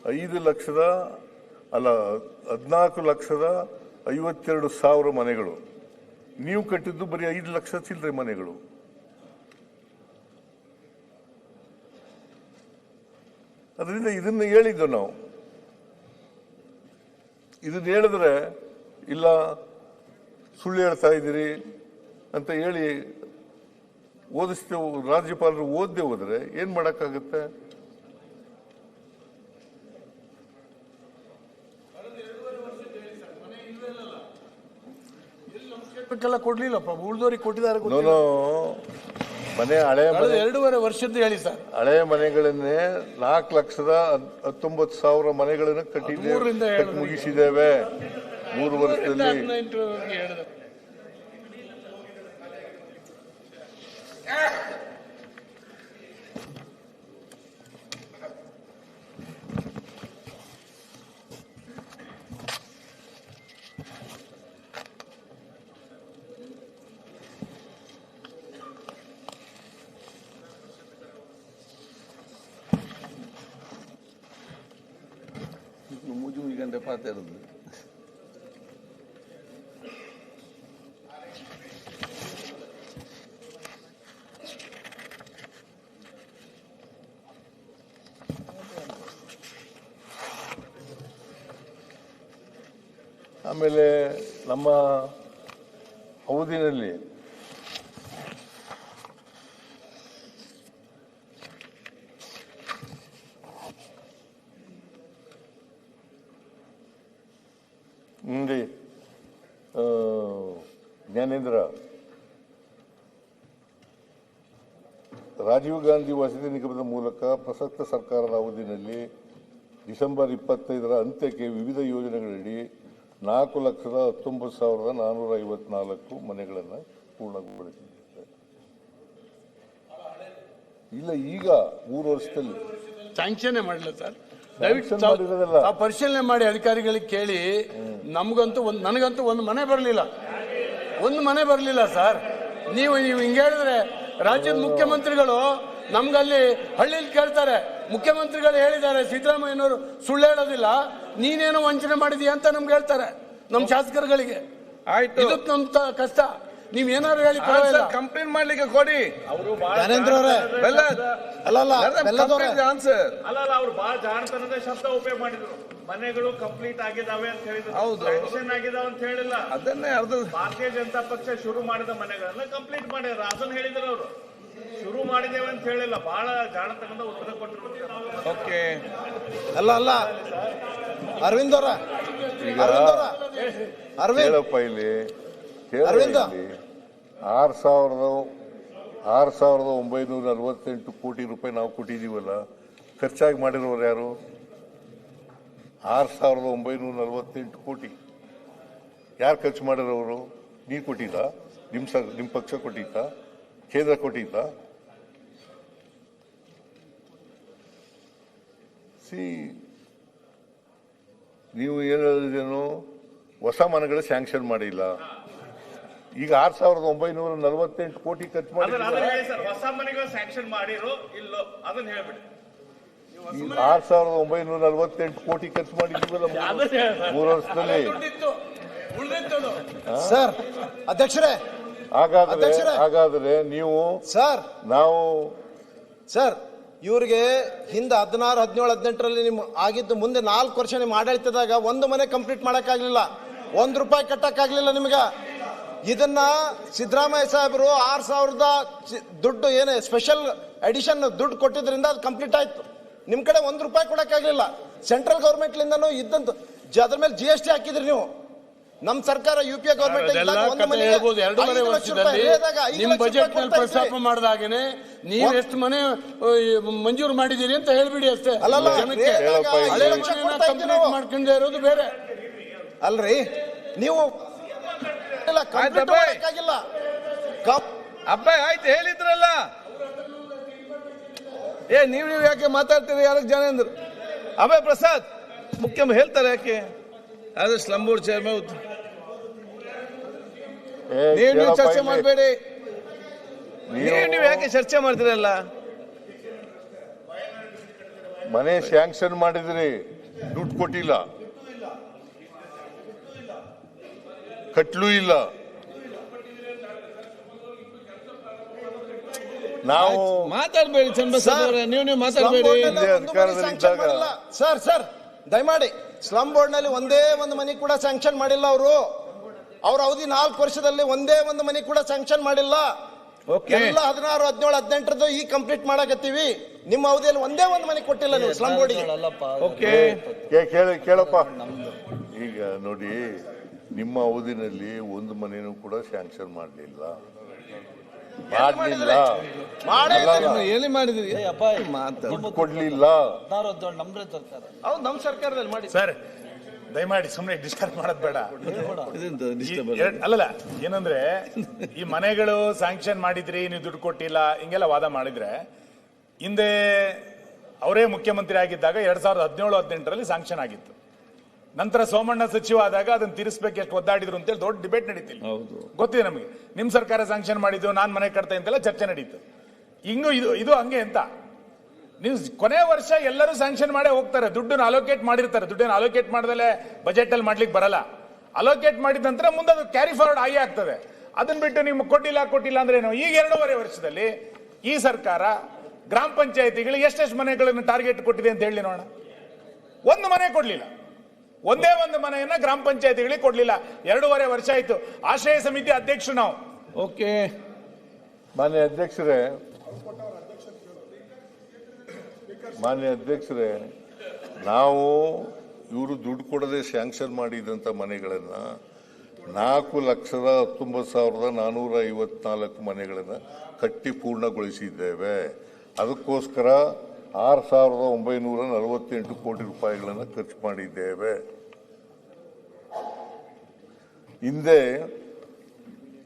14,52,000 ಮನೆಗಳು. ನೀವು ಕಟ್ಟಿದ್ದು ಬರೀ 5 ಲಕ್ಷ ಚಿಲ್ಲರೆ ಮನೆಗಳು. ಅದರಿಂದ ಇದನ್ನ ಹೇಳಿದ್ದು ನಾವು. ಇದನ್ನ ಹೇಳಿದ್ರೆ ಇಲ್ಲ ಸುಳ್ಳು ಹೇಳ್ತಾ ಇದ್ದೀರಿ ಅಂತ ಹೇಳಿ ಓದಿಸ್ತೇವೆ. ರಾಜ್ಯಪಾಲರು ಓದದೆ ಹೋದ್ರೆ ಏನ್ ಮಾಡಕ್ಕಾಗತ್ತೆ? ಕೊಡ್ಲಿಲ್ಲಪ್ಪ, ಉಳಿದವರಿಗೆ ಕೊಟ್ಟಿದ್ದಾರೆ. ಮನೆ ಹಳೆ 2.5 ವರ್ಷದ್ದು ಹೇಳಿ ಸರ್. ಹಳೆ ಮನೆಗಳನ್ನೇ 4,19,000 ಮನೆಗಳನ್ನು ಕಟ್ಟಿ ಮುಗಿಸಿದ್ದೇವೆ 3 ವರ್ಷದಲ್ಲಿ. ಮಾತಾಡೋದು. ಆಮೇಲೆ ನಮ್ಮ ಅವಧಿನಲ್ಲಿ ಮುಂದೆ ಜ್ಞಾನೇಂದ್ರ ರಾಜೀವ್ ಗಾಂಧಿ ವಸತಿ ನಿಗಮದ ಮೂಲಕ ಪ್ರಸಕ್ತ ಸರ್ಕಾರದ ಅವಧಿಯಲ್ಲಿ ಡಿಸೆಂಬರ್ 25ರ ಅಂತ್ಯಕ್ಕೆ ವಿವಿಧ ಯೋಜನೆಗಳಡಿ 4,19,454 ಮನೆಗಳನ್ನು ಪೂರ್ಣಗೊಳಿಸಿದೆ. ಇಲ್ಲ, ಈಗ 3 ವರ್ಷದಲ್ಲಿ ಸ್ಯಾಂಕ್ಷನ್ ಮಾಡಿಲ್ಲ ಸರ್. ದಯವಿಟ್ಟು ಮಾಡಿರೋದಲ್ಲ. ತಾವು ಪರಿಶೀಲನೆ ಮಾಡಿ ಅಧಿಕಾರಿಗಳಿಗೆ ಕೇಳಿ. ನನಗಂತೂ ಒಂದು ಮನೆ ಬರಲಿಲ್ಲ, ಸರ್. ನೀವು ಹಿಂಗೆ ಹೇಳಿದ್ರೆ ರಾಜ್ಯದ ಮುಖ್ಯಮಂತ್ರಿಗಳು ನಮ್ಗಲ್ಲಿ ಹಳ್ಳಿಲಿ ಕೇಳ್ತಾರೆ, ಮುಖ್ಯಮಂತ್ರಿಗಳು ಹೇಳಿದ್ದಾರೆ ಸಿದ್ದರಾಮಯ್ಯನವರು ಸುಳ್ಳು ಹೇಳೋದಿಲ್ಲ, ನೀನೇನೋ ವಂಚನೆ ಮಾಡಿದೀಯ ಅಂತ ನಮ್ಗೆ ಹೇಳ್ತಾರೆ, ನಮ್ಮ ಶಾಸಕರುಗಳಿಗೆ. ಆಯ್ತು, ಇದು ನಮ್ ಕಷ್ಟ. ನೀವೇನಾದ್ರು ಹೇಳಿ ಕಂಪ್ಲೇಂಟ್ ಮಾಡ್ಲಿಕ್ಕೆ ಕೊಡಿ. ಜ್ಞಾನೇಂದ್ರ ಅವರೇ, ಆನ್ಸರ್ ಅಲ್ಲ ಅವ್ರು ಬಹಳ ಜಾಣತನದ ಶಬ್ದ ಉಪಯೋಗ ಮಾಡಿದ್ರು. ಮನೆಗಳು ಕಂಪ್ಲೀಟ್ ಆಗಿದಾವೆ ಅಂತ ಹೇಳಿದ್ರು, ಹೌದು. ಸ್ಯಾಂಕ್ಷನ್ ಆಗಿದಾವೆ ಅಂತ ಹೇಳಿಲ್ಲ. ಅದನ್ನೇ ಅರ್ಧ ಭಾರತೀಯ ಜನತಾ ಪಕ್ಷ ಶುರು ಮಾಡಿದ ಮನೆಗಳನ್ನ ಕಂಪ್ಲೀಟ್ ಮಾಡಿದ್ರು, ಅದನ್ನ ಹೇಳಿದ್ರು ಅವರು. ಶುರು ಮಾಡಿದ್ದೇವೆ ಅಂತ ಹೇಳಿಲ್ಲ, ಬಹಳ ಜಾಣತನದ ಉತ್ತರ ಕೊಟ್ಟರು. ಓಕೆ. ಅಲ್ಲ ಅರವಿಂದ್ ಅವರ ಹೇಳಪ್ಪ ಇಲ್ಲಿ 6,948 ಕೋಟಿ ರೂಪಾಯಿ ನಾವು ಕೊಟ್ಟಿದ್ದೀವಲ್ಲ, ಖರ್ಚಾಗಿ ಮಾಡಿರೋರು ಯಾರು? 6,948 ಕೋಟಿ ಯಾರು ಖರ್ಚು ಮಾಡಿರೋರು? ನೀವು ಕೊಟ್ಟಿದ್ದ? ನಿಮ್ಮ ಪಕ್ಷ ಕೊಟ್ಟಿದ್ದ? ಕೇಂದ್ರ ಕೊಟ್ಟಿದ್ದ? ನೀವು ಏನೇನು ಹೊಸ ಮನೆಗಳು ಸ್ಯಾಂಕ್ಷನ್ ಮಾಡಿಲ್ಲ. ಈಗ 6,948 ಕೋಟಿ ಖರ್ಚು ಮಾಡಿ ಹೊಸ ಮನೆಗಳು ಸ್ಯಾಂಕ್ಷನ್ ಮಾಡಿರೋ ಇಲ್ಲೋ ಅದನ್ನ ಹೇಳ್ಬಿಡಿ. 6,948 ಕೋಟಿ ಖರ್ಚು ಮಾಡಿದ್ದೀವಲ್ಲ 3 ವರ್ಷದಲ್ಲಿ. ಸರ್ ಅಧ್ಯಕ್ಷರೇ, ಹಾಗಾದ್ರೆ ನೀವು ಸರ್ ಇವ್ರಿಗೆ ಹಿಂದೆ 16, 17, 18ರಲ್ಲಿ ನಿಮ್ ಆಗಿದ್ದು, ಮುಂದೆ 4 ವರ್ಷ ನಿಮ್ ಆಡಳಿತದಾಗ ಒಂದು ಮನೆ ಕಂಪ್ಲೀಟ್ ಮಾಡಕ್ಕಾಗ್ಲಿಲ್ಲ, ₹1 ಕಟ್ಟಕ್ಕಾಗ್ಲಿಲ್ಲ ನಿಮ್ಗೆ. ಇದನ್ನ ಸಿದ್ದರಾಮಯ್ಯ ಸಾಹೇಬರು 6,000 ದುಡ್ಡು ಏನೇ ಸ್ಪೆಷಲ್ ಅಡಿಷನ್ ದುಡ್ಡು ಕೊಟ್ಟಿದ್ರಿಂದ ಅದು ಕಂಪ್ಲೀಟ್ ಆಯ್ತು. ನಿಮ್ ಕಡೆ ₹1 ಕೊಡಕ್ಕಾಗ್ಲಿಲ್ಲ. ಸೆಂಟ್ರಲ್ ಗೌರ್ಮೆಂಟ್ ಲಿಂದನೂ ಇದ್ದಂತ ಅದ್ರ ಮೇಲೆ GST ಹಾಕಿದ್ರಿ ನೀವು. ನಮ್ ಸರ್ಕಾರ UPA ಗೌರ್ಮೆಂಟ್ ಹೇಳ್ಬೋದು. 2.5 ವರ್ಷದಲ್ಲಿ ನಿಮ್ ಬಜೆಟ್ ನಲ್ಲಿ ಪ್ರಸ್ತಾಪ ಮಾಡಿದಾಗೇನೆ ನೀವು ಎಷ್ಟು ಮನೆ ಮಂಜೂರು ಮಾಡಿದೀರಿ ಅಂತ ಹೇಳ್ಬಿಡಿ ಅಷ್ಟೇ. ಕಂಪ್ಲೀಟ್ ಮಾಡ್ಕೊಂಡೇ ಇರೋದು ಬೇರೆ ಅಲ್ರಿ. ನೀವು ಅಪ್ಪ ಆಯ್ತು ಹೇಳಿದ್ರಲ್ಲ, ನೀವು ಯಾಕೆ ಮಾತಾಡ್ತೀರಿ? ಯಾರಕ್ಕೆ ಜ್ಞಾನೇಂದ್ರ? ಅಭಯ್ ಪ್ರಸಾದ್ ಮುಖ್ಯ ಹೇಳ್ತಾರೆ ಯಾಕೆ? ಅದು ಸ್ಲಮ್ ಬೋರ್ಡ್ ಚೇರ್ಮನ್. ನೀವು ಚರ್ಚೆ ಮಾಡಬೇಡಿ. ನೀವು ಯಾಕೆ ಚರ್ಚೆ ಮಾಡ್ತೀರಲ್ಲ? ಮನೆ ಸ್ಯಾಂಕ್ಷನ್ ಮಾಡಿದ್ರಿ, ದುಡ್ಡು ಕೊಟ್ಟಿಲ್ಲ, ಕಟ್ಲೂ ಇಲ್ಲ. ನಾವು ಮಾತಾಡ್ಬೇಡಿ ಚಂದ್ರಪ್ರಸಾದ್ ಅವರೇ, ನೀವು ಮಾತಾಡ್ಬೇಡಿ. ಸರ್ ದಯಮಾಡಿ ಸ್ಲಮ್ ಬೋರ್ಡ್ ನಲ್ಲಿ ಒಂದೇ ಒಂದು ಮನೆ ಕೂಡ ಸ್ಯಾಂಕ್ಷನ್ ಮಾಡಿಲ್ಲ. ಅವ್ರ ಅವಧಿ 4 ವರ್ಷದಲ್ಲಿ ಒಂದೇ ಒಂದು ಮನೆ ಕೂಡ ಸ್ಯಾಂಕ್ಷನ್ ಮಾಡಿಲ್ಲ. ಎಲ್ಲ 16, 17, 18 ಈ ಕಂಪ್ಲೀಟ್ ಮಾಡಕತ್ತೀವಿ. ನಿಮ್ಮ ಅವಧಿಯಲ್ಲಿ ಒಂದೇ ಒಂದು ಮನೆ ಕೊಟ್ಟಿಲ್ಲ ನೀವು ಸ್ಲಮ್ ಬೋರ್ಡ್ಗೆ. ಕೇಳಪ್ಪ, ಈಗ ನೋಡಿ, ನಿಮ್ಮ ಅವಧಿನಲ್ಲಿ ಒಂದು ಮನೆಯೂ ಕೂಡ ಸ್ಯಾಂಕ್ಷನ್ ಮಾಡಲಿಲ್ಲ. ಎಲ್ಲಿ ಮಾಡಿದ್ರಿ? ದುಡ್ಡು ಕೊಡ್ಲಿಲ್ಲ. ಹೌದು, ನಮ್ಮ ಸರ್ಕಾರದಲ್ಲಿ ಮಾಡಿ. ಸರ್ ದಯಮಾಡಿ ಸುಮ್ಮನೆ ಡಿಸ್ಟರ್ಬ್ ಮಾಡೋದು ಬೇಡ. ಅಲ್ಲಲ್ಲ, ಏನಂದ್ರೆ ಈ ಮನೆಗಳು ಸ್ಯಾಂಕ್ಷನ್ ಮಾಡಿದ್ರಿ, ನೀವು ದುಡ್ಡು ಕೊಟ್ಟಿಲ್ಲ, ಹಿಂಗೆಲ್ಲ ವಾದ ಮಾಡಿದ್ರೆ, ಹಿಂದೆ ಅವರೇ ಮುಖ್ಯಮಂತ್ರಿ ಆಗಿದ್ದಾಗ 2017, 18ರಲ್ಲಿ ಸ್ಯಾಂಕ್ಷನ್ ಆಗಿತ್ತು. ನಂತರ ಸೋಮಣ್ಣ ಸಚಿವ ಆದಾಗ ಅದನ್ನ ತೀರಿಸಬೇಕು, ಎಷ್ಟು ಒದ್ದಾಡಿದ್ರು ಅಂತೇಳಿ ದೊಡ್ಡ ಡಿಬೇಟ್ ನಡೀತಿಲ್ಲ. ಗೊತ್ತಿದೆ ನಮಗೆ. ನಿಮ್ ಸರ್ಕಾರ ಸ್ಯಾಂಕ್ಷನ್ ಮಾಡಿದ್ದು, ನಾನ್ ಮನೆ ಕಟ್ತೆ ಅಂತೆಲ್ಲ ಚರ್ಚೆ ನಡೀತು. ಹಿಂಗೂ ಇದು ಹಂಗೆ ಅಂತ ನೀವು ಕೊನೆ ವರ್ಷ ಎಲ್ಲರೂ ಸ್ಯಾಂಕ್ಷನ್ ಮಾಡೇ ಹೋಗ್ತಾರೆ, ದುಡ್ಡನ್ನು ಅಲೋಕೇಟ್ ಮಾಡಿರ್ತಾರೆ. ದುಡ್ಡನ್ನು ಅಲೋಕೇಟ್ ಮಾಡ್ದಲೆ ಬಜೆಟ್ ಅಲ್ಲಿ ಮಾಡ್ಲಿಕ್ಕೆ ಬರಲ್ಲ. ಅಲೋಕೇಟ್ ಮಾಡಿದ ನಂತರ ಮುಂದೆ ಅದು ಕ್ಯಾರಿ ಫಾರ್ವರ್ಡ್ ಆಗಿ ಆಗ್ತದೆ. ಅದನ್ನ ಬಿಟ್ಟು ನಿಮ್ಗೆ ಕೊಟ್ಟಿಲ್ಲ ಅಂದ್ರೆ ಏನು? ಈಗ 2.5 ವರ್ಷದಲ್ಲಿ ಈ ಸರ್ಕಾರ ಗ್ರಾಮ ಪಂಚಾಯತಿಗಳಿಗೆ ಎಷ್ಟೆಷ್ಟು ಮನೆಗಳನ್ನು ಟಾರ್ಗೆಟ್ ಕೊಟ್ಟಿದೆ ಅಂತ ಹೇಳಿ ನೋಡೋಣ. ಒಂದು ಮನೆ ಕೊಡ್ಲಿಲ್ಲ, ಒಂದೇ ಒಂದು ಮನೆಯನ್ನ ಗ್ರಾಮ ಪಂಚಾಯತಿಗಳಿಗೆ ಕೊಡ್ಲಿಲ್ಲ. 2.5 ವರ್ಷ ಆಯ್ತು. ಆಶ್ರಯ ಸಮಿತಿ ಅಧ್ಯಕ್ಷರು ನಾವು. ಓಕೆ, ಮಾನ್ಯ ಅಧ್ಯಕ್ಷರೇ, ನಾವು ಇವರು ದುಡ್ಡು ಕೊಡದೆ ಸ್ಯಾಂಕ್ಷನ್ ಮಾಡಿದಂಥ ಮನೆಗಳನ್ನ 4,19,454 ಮನೆಗಳನ್ನ ಕಟ್ಟಿ ಪೂರ್ಣಗೊಳಿಸಿದ್ದೇವೆ. ಅದಕ್ಕೋಸ್ಕರ 6,948 ಕೋಟಿ ರೂಪಾಯಿಗಳನ್ನು ಖರ್ಚು ಮಾಡಿದ್ದೇವೆ. ಹಿಂದೆ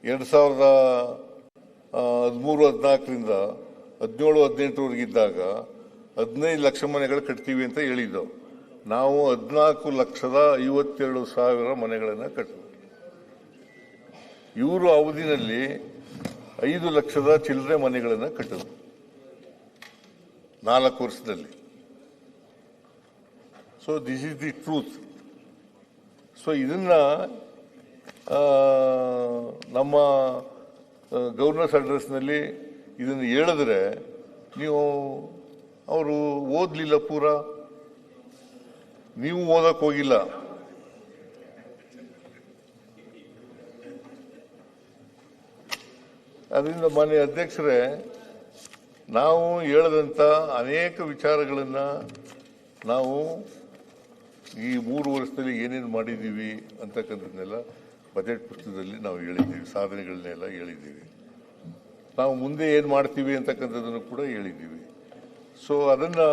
2013-14ರಿಂದ 17-18ವರೆಗಿದ್ದಾಗ 15 ಲಕ್ಷ ಮನೆಗಳು ಕಟ್ತೀವಿ ಅಂತ ಹೇಳಿದ್ದೆವು. ನಾವು 14,52,000 ಮನೆಗಳನ್ನು ಕಟ್ಟಿದ್ವಿ. ಇವರು ಅವಧಿನಲ್ಲಿ 5 ಲಕ್ಷದ ಚಿಲ್ಲರೆ ಮನೆಗಳನ್ನು ಕಟ್ಟಿದ್ರು 4 ವರ್ಷದಲ್ಲಿ. So this is the truth. So ಇದನ್ನ ನಮ್ಮ ಗವರ್ನರ್ಸ್ ಅಡ್ರೆಸ್ನಲ್ಲಿ ಇದನ್ನು ಹೇಳಿದ್ರೆ ನೀವು ಅವರು ಓದಲಿಲ್ಲ, ಪೂರ ನೀವು ಓದಕ್ಕೆ ಹೋಗಿಲ್ಲ. ಅದರಿಂದ ಮಾನ್ಯ ಅಧ್ಯಕ್ಷರೇ, ನಾವು ಹೇಳದಂಥ ಅನೇಕ ವಿಚಾರಗಳನ್ನ ನಾವು ಈ 3 ವರ್ಷದಲ್ಲಿ ಏನೇನು ಮಾಡಿದ್ದೀವಿ ಅಂತಕ್ಕಂಥದ್ದನ್ನೆಲ್ಲ ಬಜೆಟ್ ಪುಸ್ತಕದಲ್ಲಿ ನಾವು ಹೇಳಿದ್ದೀವಿ, ಸಾಧನೆಗಳನ್ನೆಲ್ಲ ಹೇಳಿದ್ದೀವಿ. ನಾವು ಮುಂದೆ ಏನು ಮಾಡ್ತೀವಿ ಅಂತಕ್ಕಂಥದ್ದನ್ನು ಕೂಡ ಹೇಳಿದ್ದೀವಿ. ಸೊ ಅದನ್ನು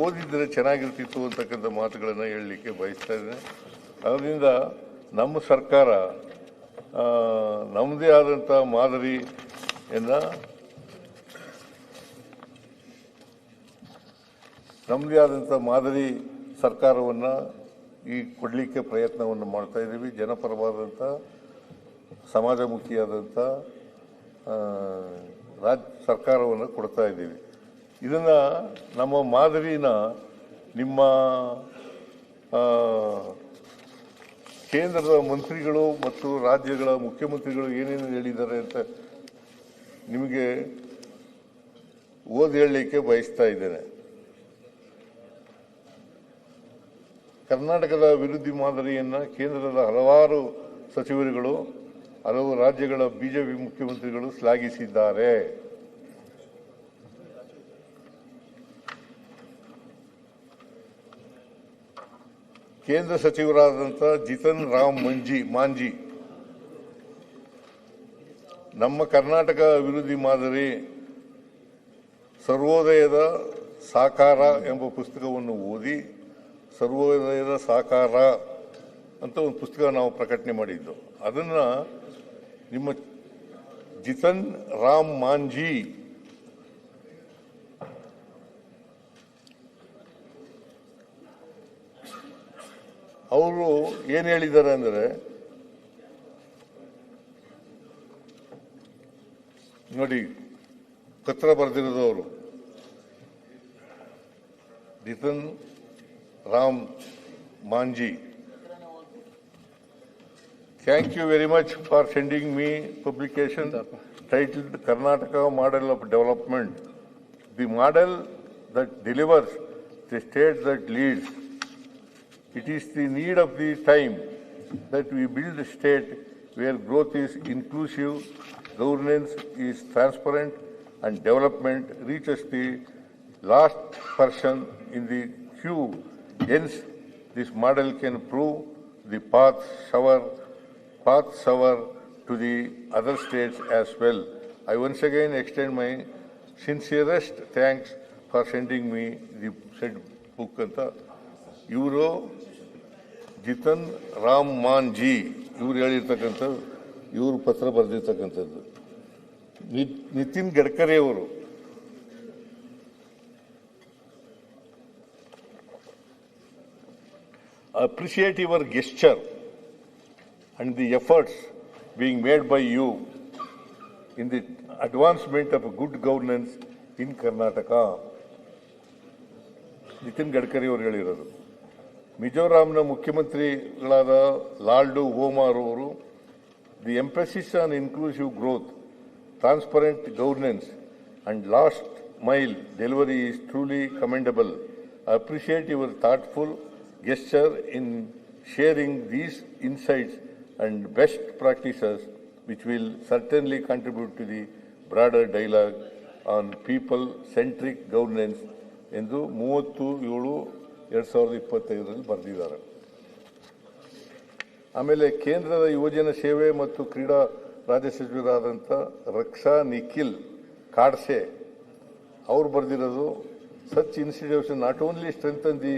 ಓದಿದರೆ ಚೆನ್ನಾಗಿರ್ತಿತ್ತು ಅಂತಕ್ಕಂಥ ಮಾತುಗಳನ್ನು ಹೇಳಲಿಕ್ಕೆ ಬಯಸ್ತಾ ಇದ್ದೇನೆ. ಅದರಿಂದ ನಮ್ಮ ಸರ್ಕಾರ ನಮ್ಮದೇ ಆದಂಥ ಮಾದರಿಯನ್ನು ಮಾದರಿ ಸರ್ಕಾರವನ್ನು ಈ ಕೊಡಲಿಕ್ಕೆ ಪ್ರಯತ್ನವನ್ನು ಮಾಡ್ತಾ ಇದ್ದೀವಿ. ಜನಪರವಾದಂಥ ಸಮಾಜಮುಖಿಯಾದಂಥ ಸರ್ಕಾರವನ್ನು ಕೊಡ್ತಾ ಇದ್ದೀವಿ. ಇದನ್ನು ನಮ್ಮ ಮಾದರಿನ ನಿಮ್ಮ ಕೇಂದ್ರದ ಮಂತ್ರಿಗಳು ಮತ್ತು ರಾಜ್ಯಗಳ ಮುಖ್ಯಮಂತ್ರಿಗಳು ಏನೇನು ಹೇಳಿದ್ದಾರೆ ಅಂತ ನಿಮಗೆ ಓದಿ ಹೇಳಲಿಕ್ಕೆ ಬಯಸ್ತಾ ಇದ್ದೇನೆ. ಕರ್ನಾಟಕದ ಅಭಿವೃದ್ಧಿ ಮಾದರಿಯನ್ನು ಕೇಂದ್ರದ ಹಲವಾರು ಸಚಿವರುಗಳು, ಹಲವು ರಾಜ್ಯಗಳ ಬಿಜೆಪಿ ಮುಖ್ಯಮಂತ್ರಿಗಳು ಶ್ಲಾಘಿಸಿದ್ದಾರೆ. ಕೇಂದ್ರ ಸಚಿವರಾದಂಥ ಜಿತನ್ ರಾಮ್ ಮಾಂಜಿ ನಮ್ಮ ಕರ್ನಾಟಕ ಅಭಿವೃದ್ಧಿ ಮಾದರಿ ಸರ್ವೋದಯದ ಸಾಕಾರ ಎಂಬ ಪುಸ್ತಕವನ್ನು ಓದಿ, ಸರ್ವೋದಯದ ಸಾಕಾರ ಅಂತ ಒಂದು ಪುಸ್ತಕ ನಾವು ಪ್ರಕಟಣೆ ಮಾಡಿದ್ದು. ಅದನ್ನು ನಿಮ್ಮ ಜಿತನ್ ರಾಮ್ ಮಾಂಜಿ ಅವರು ಏನು ಹೇಳಿದ್ದಾರೆ ಅಂದರೆ, ನೋಡಿ ಪತ್ರ ಬರೆದಿರೋದವರು Jitan Ram Manjhi. Thank you very much for sending me publication titled Karnataka Model of Development, the model that delivers, the state that leads. It is the need of the time that we build a state where growth is inclusive, governance is transparent, and development reaches the last person in the queue. Hence, this model can prove the path shower to the other states as well. I once again extend my sincerest thanks for sending me the said book ಅಂತ ಇವರು ಜಿತನ್ ರಾಮ್ ಮಾಂಜಿ ಇವರು ಹೇಳಿರ್ತಕ್ಕಂಥದ್ದು, ಇವರು ಪತ್ರ ಬರೆದಿರ್ತಕ್ಕಂಥದ್ದು. ನಿತಿನ್ ಗಡ್ಕರಿ ಅವರು appreciate your gesture and the efforts being made by you in the advancement of good governance in Karnataka. Nitin Gadkari ಅವರು ಹೇಳಿರೋದು. ಮಿಜೋರಾಂನ ಮುಖ್ಯಮಂತ್ರಿಗಳಾದ ಲಾಲ್ಡು ಓಮಾರ್ ಅವರು the emphasis on inclusive growth, transparent governance and last mile delivery is truly commendable. I appreciate your thoughtful gesture in sharing these insights and best practices, which will certainly contribute to the broader dialogue on people-centric governance ಎಂದು 30/7/2025 ಬರೆದಿದ್ದಾರೆ. ಆಮೇಲೆ ಕೇಂದ್ರದ ಯುವಜನ ಸೇವೆ ಮತ್ತು ಕ್ರೀಡಾ ರಾಜ್ಯ ಸಚಿವರಾದಂಥ ರಕ್ಷಾ ನಿಖಿಲ್ ಕಾಡ್ಸೆ ಅವರು ಬರೆದಿರೋದು, such institutions not only strengthen the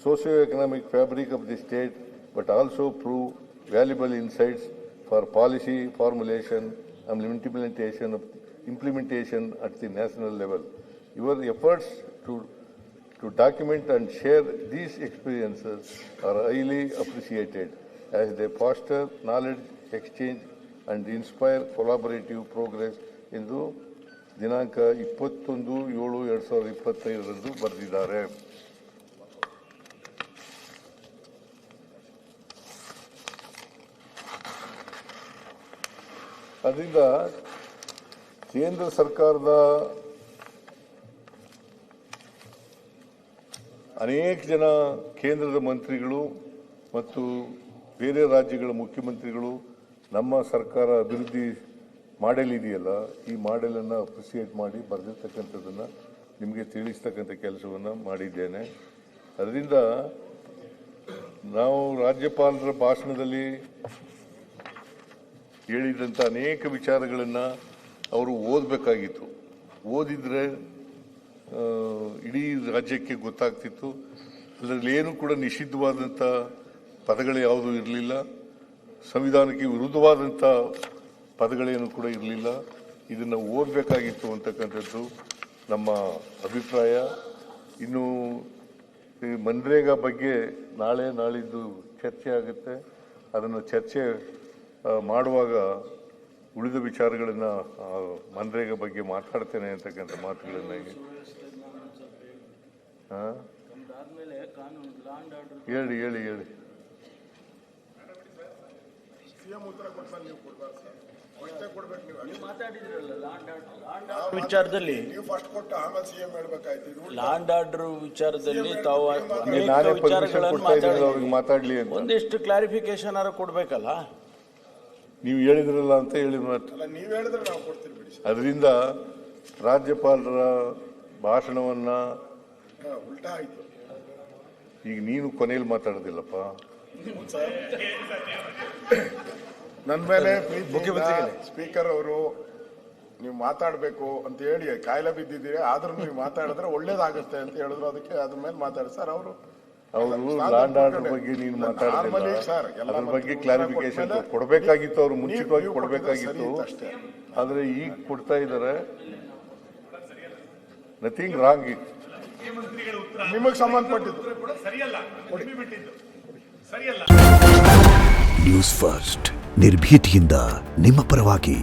socio-economic fabric of the state but also prove valuable insights for policy formulation and implementation at the national level. Your efforts to document and share these experiences are highly appreciated as they foster knowledge exchange and inspire collaborative progress ಎಂದು ದಿನಾಂಕ 21/7/2025 ಬರೆದಿದ್ದಾರೆ. ಅದರಿಂದ ಕೇಂದ್ರ ಸರ್ಕಾರದ ಅನೇಕ ಜನ ಕೇಂದ್ರದ ಮಂತ್ರಿಗಳು ಮತ್ತು ಬೇರೆ ರಾಜ್ಯಗಳ ಮುಖ್ಯಮಂತ್ರಿಗಳು ನಮ್ಮ ಸರ್ಕಾರ ಅಭಿವೃದ್ಧಿ ಮಾಡೆಲ್ ಇದೆಯಲ್ಲ, ಈ ಮಾಡೆಲನ್ನು ಅಪ್ರಿಸಿಯೇಟ್ ಮಾಡಿ ಬರೆದಿರ್ತಕ್ಕಂಥದ್ದನ್ನು ನಿಮಗೆ ತಿಳಿಸ್ತಕ್ಕಂಥ ಕೆಲಸವನ್ನು ಮಾಡಿದ್ದೇನೆ. ಅದರಿಂದ ನಾವು ರಾಜ್ಯಪಾಲರ ಭಾಷಣದಲ್ಲಿ ಹೇಳಿದಂಥ ಅನೇಕ ವಿಚಾರಗಳನ್ನು ಅವರು ಓದಬೇಕಾಗಿತ್ತು. ಓದಿದರೆ ಇಡೀ ರಾಜ್ಯಕ್ಕೆ ಗೊತ್ತಾಗ್ತಿತ್ತು. ಅದರಲ್ಲಿ ಏನು ಕೂಡ ನಿಷಿದ್ಧವಾದಂಥ ಪದಗಳು ಯಾವುದೂ ಇರಲಿಲ್ಲ, ಸಂವಿಧಾನಕ್ಕೆ ವಿರುದ್ಧವಾದಂಥ ಪದಗಳೇನು ಕೂಡ ಇರಲಿಲ್ಲ. ಇದನ್ನು ಓದಬೇಕಾಗಿತ್ತು ಅಂತಕ್ಕಂಥದ್ದು ನಮ್ಮ ಅಭಿಪ್ರಾಯ. ಇನ್ನು ಮನ್ರೇಗಾ ಬಗ್ಗೆ ನಾಳೆ ನಾಳಿದ್ದು ಚರ್ಚೆ ಆಗುತ್ತೆ. ಅದನ್ನು ಚರ್ಚೆ ಮಾಡುವಾಗ ಉಳಿದ ವಿಚಾರಗಳನ್ನು ಮನ್ರೇಗಾ ಬಗ್ಗೆ ಮಾತಾಡ್ತೇನೆ ಅಂತಕ್ಕಂಥ ಮಾತುಗಳನ್ನು ಹೇಳಿ ಹೇಳಿ ಹೇಳಿ ವಿಚಾರದಲ್ಲಿ ಲಾಂಡ್ ಆರ್ಡರ್ ವಿಚಾರದಲ್ಲಿ ತಾವು ಮಾತಾಡ್ಲಿ ಒಂದಿಷ್ಟು ಕ್ಲಾರಿಫಿಕೇಶನ್ ಕೊಡ್ಬೇಕಲ್ಲ. ನೀವು ಹೇಳಿದ್ರಲ್ಲ ಅಂತ ಹೇಳಿ ಅದರಿಂದ ರಾಜ್ಯಪಾಲರ ಭಾಷಣವನ್ನ ಈಗ ನೀನು ಕೊನೆಯಲ್ಲಿ ಮಾತಾಡೋದಿಲ್ಲಪ್ಪ. ನನ್ನ ಮೇಲೆ ಸ್ಪೀಕರ್ ಅವರು ನೀವು ಮಾತಾಡಬೇಕು ಅಂತ ಹೇಳಿ ಕಾಯಿಲೆ ಬಿದ್ದಿದ್ದೀರಿ, ಆದ್ರೂ ನೀವು ಮಾತಾಡಿದ್ರೆ ಒಳ್ಳೇದಾಗುತ್ತೆ ಅಂತ ಹೇಳಿದ್ರು. ಅದಕ್ಕೆ ಅದ್ರ ಮೇಲೆ ಮಾತಾಡಿ ಸರ್. ಅವರು ಲ್ಯಾಂಡ್ ಆರ್ಡರ್ ಬಗ್ಗೆ ನೀನು ಮಾತಾಡಲಿಲ್ಲ, ಅದ್ರ ಬಗ್ಗೆ ಕ್ಲಾರಿಫಿಕೇಶನ್ ಕೊಡಬೇಕಾಗಿತ್ತು, ಅವರು ಮುಂಚಿತವಾಗಿ ಕೊಡಬೇಕಾಗಿತ್ತು. ಆದ್ರೆ ಈಗ ಕೊಡ್ತಾ ಇದ್ದಾರೆ. ನಥಿಂಗ್ ರಾಂಗ್ ಇಟ್, ನಿಮಗೆ ಸಂಬಂಧಪಟ್ಟಿದ್ದು ನ್ಯೂಸ್ ಫಸ್ಟ್ ನಿರ್ಭೀತಿಯಿಂದ ನಿಮ್ಮ ಪರವಾಗಿ.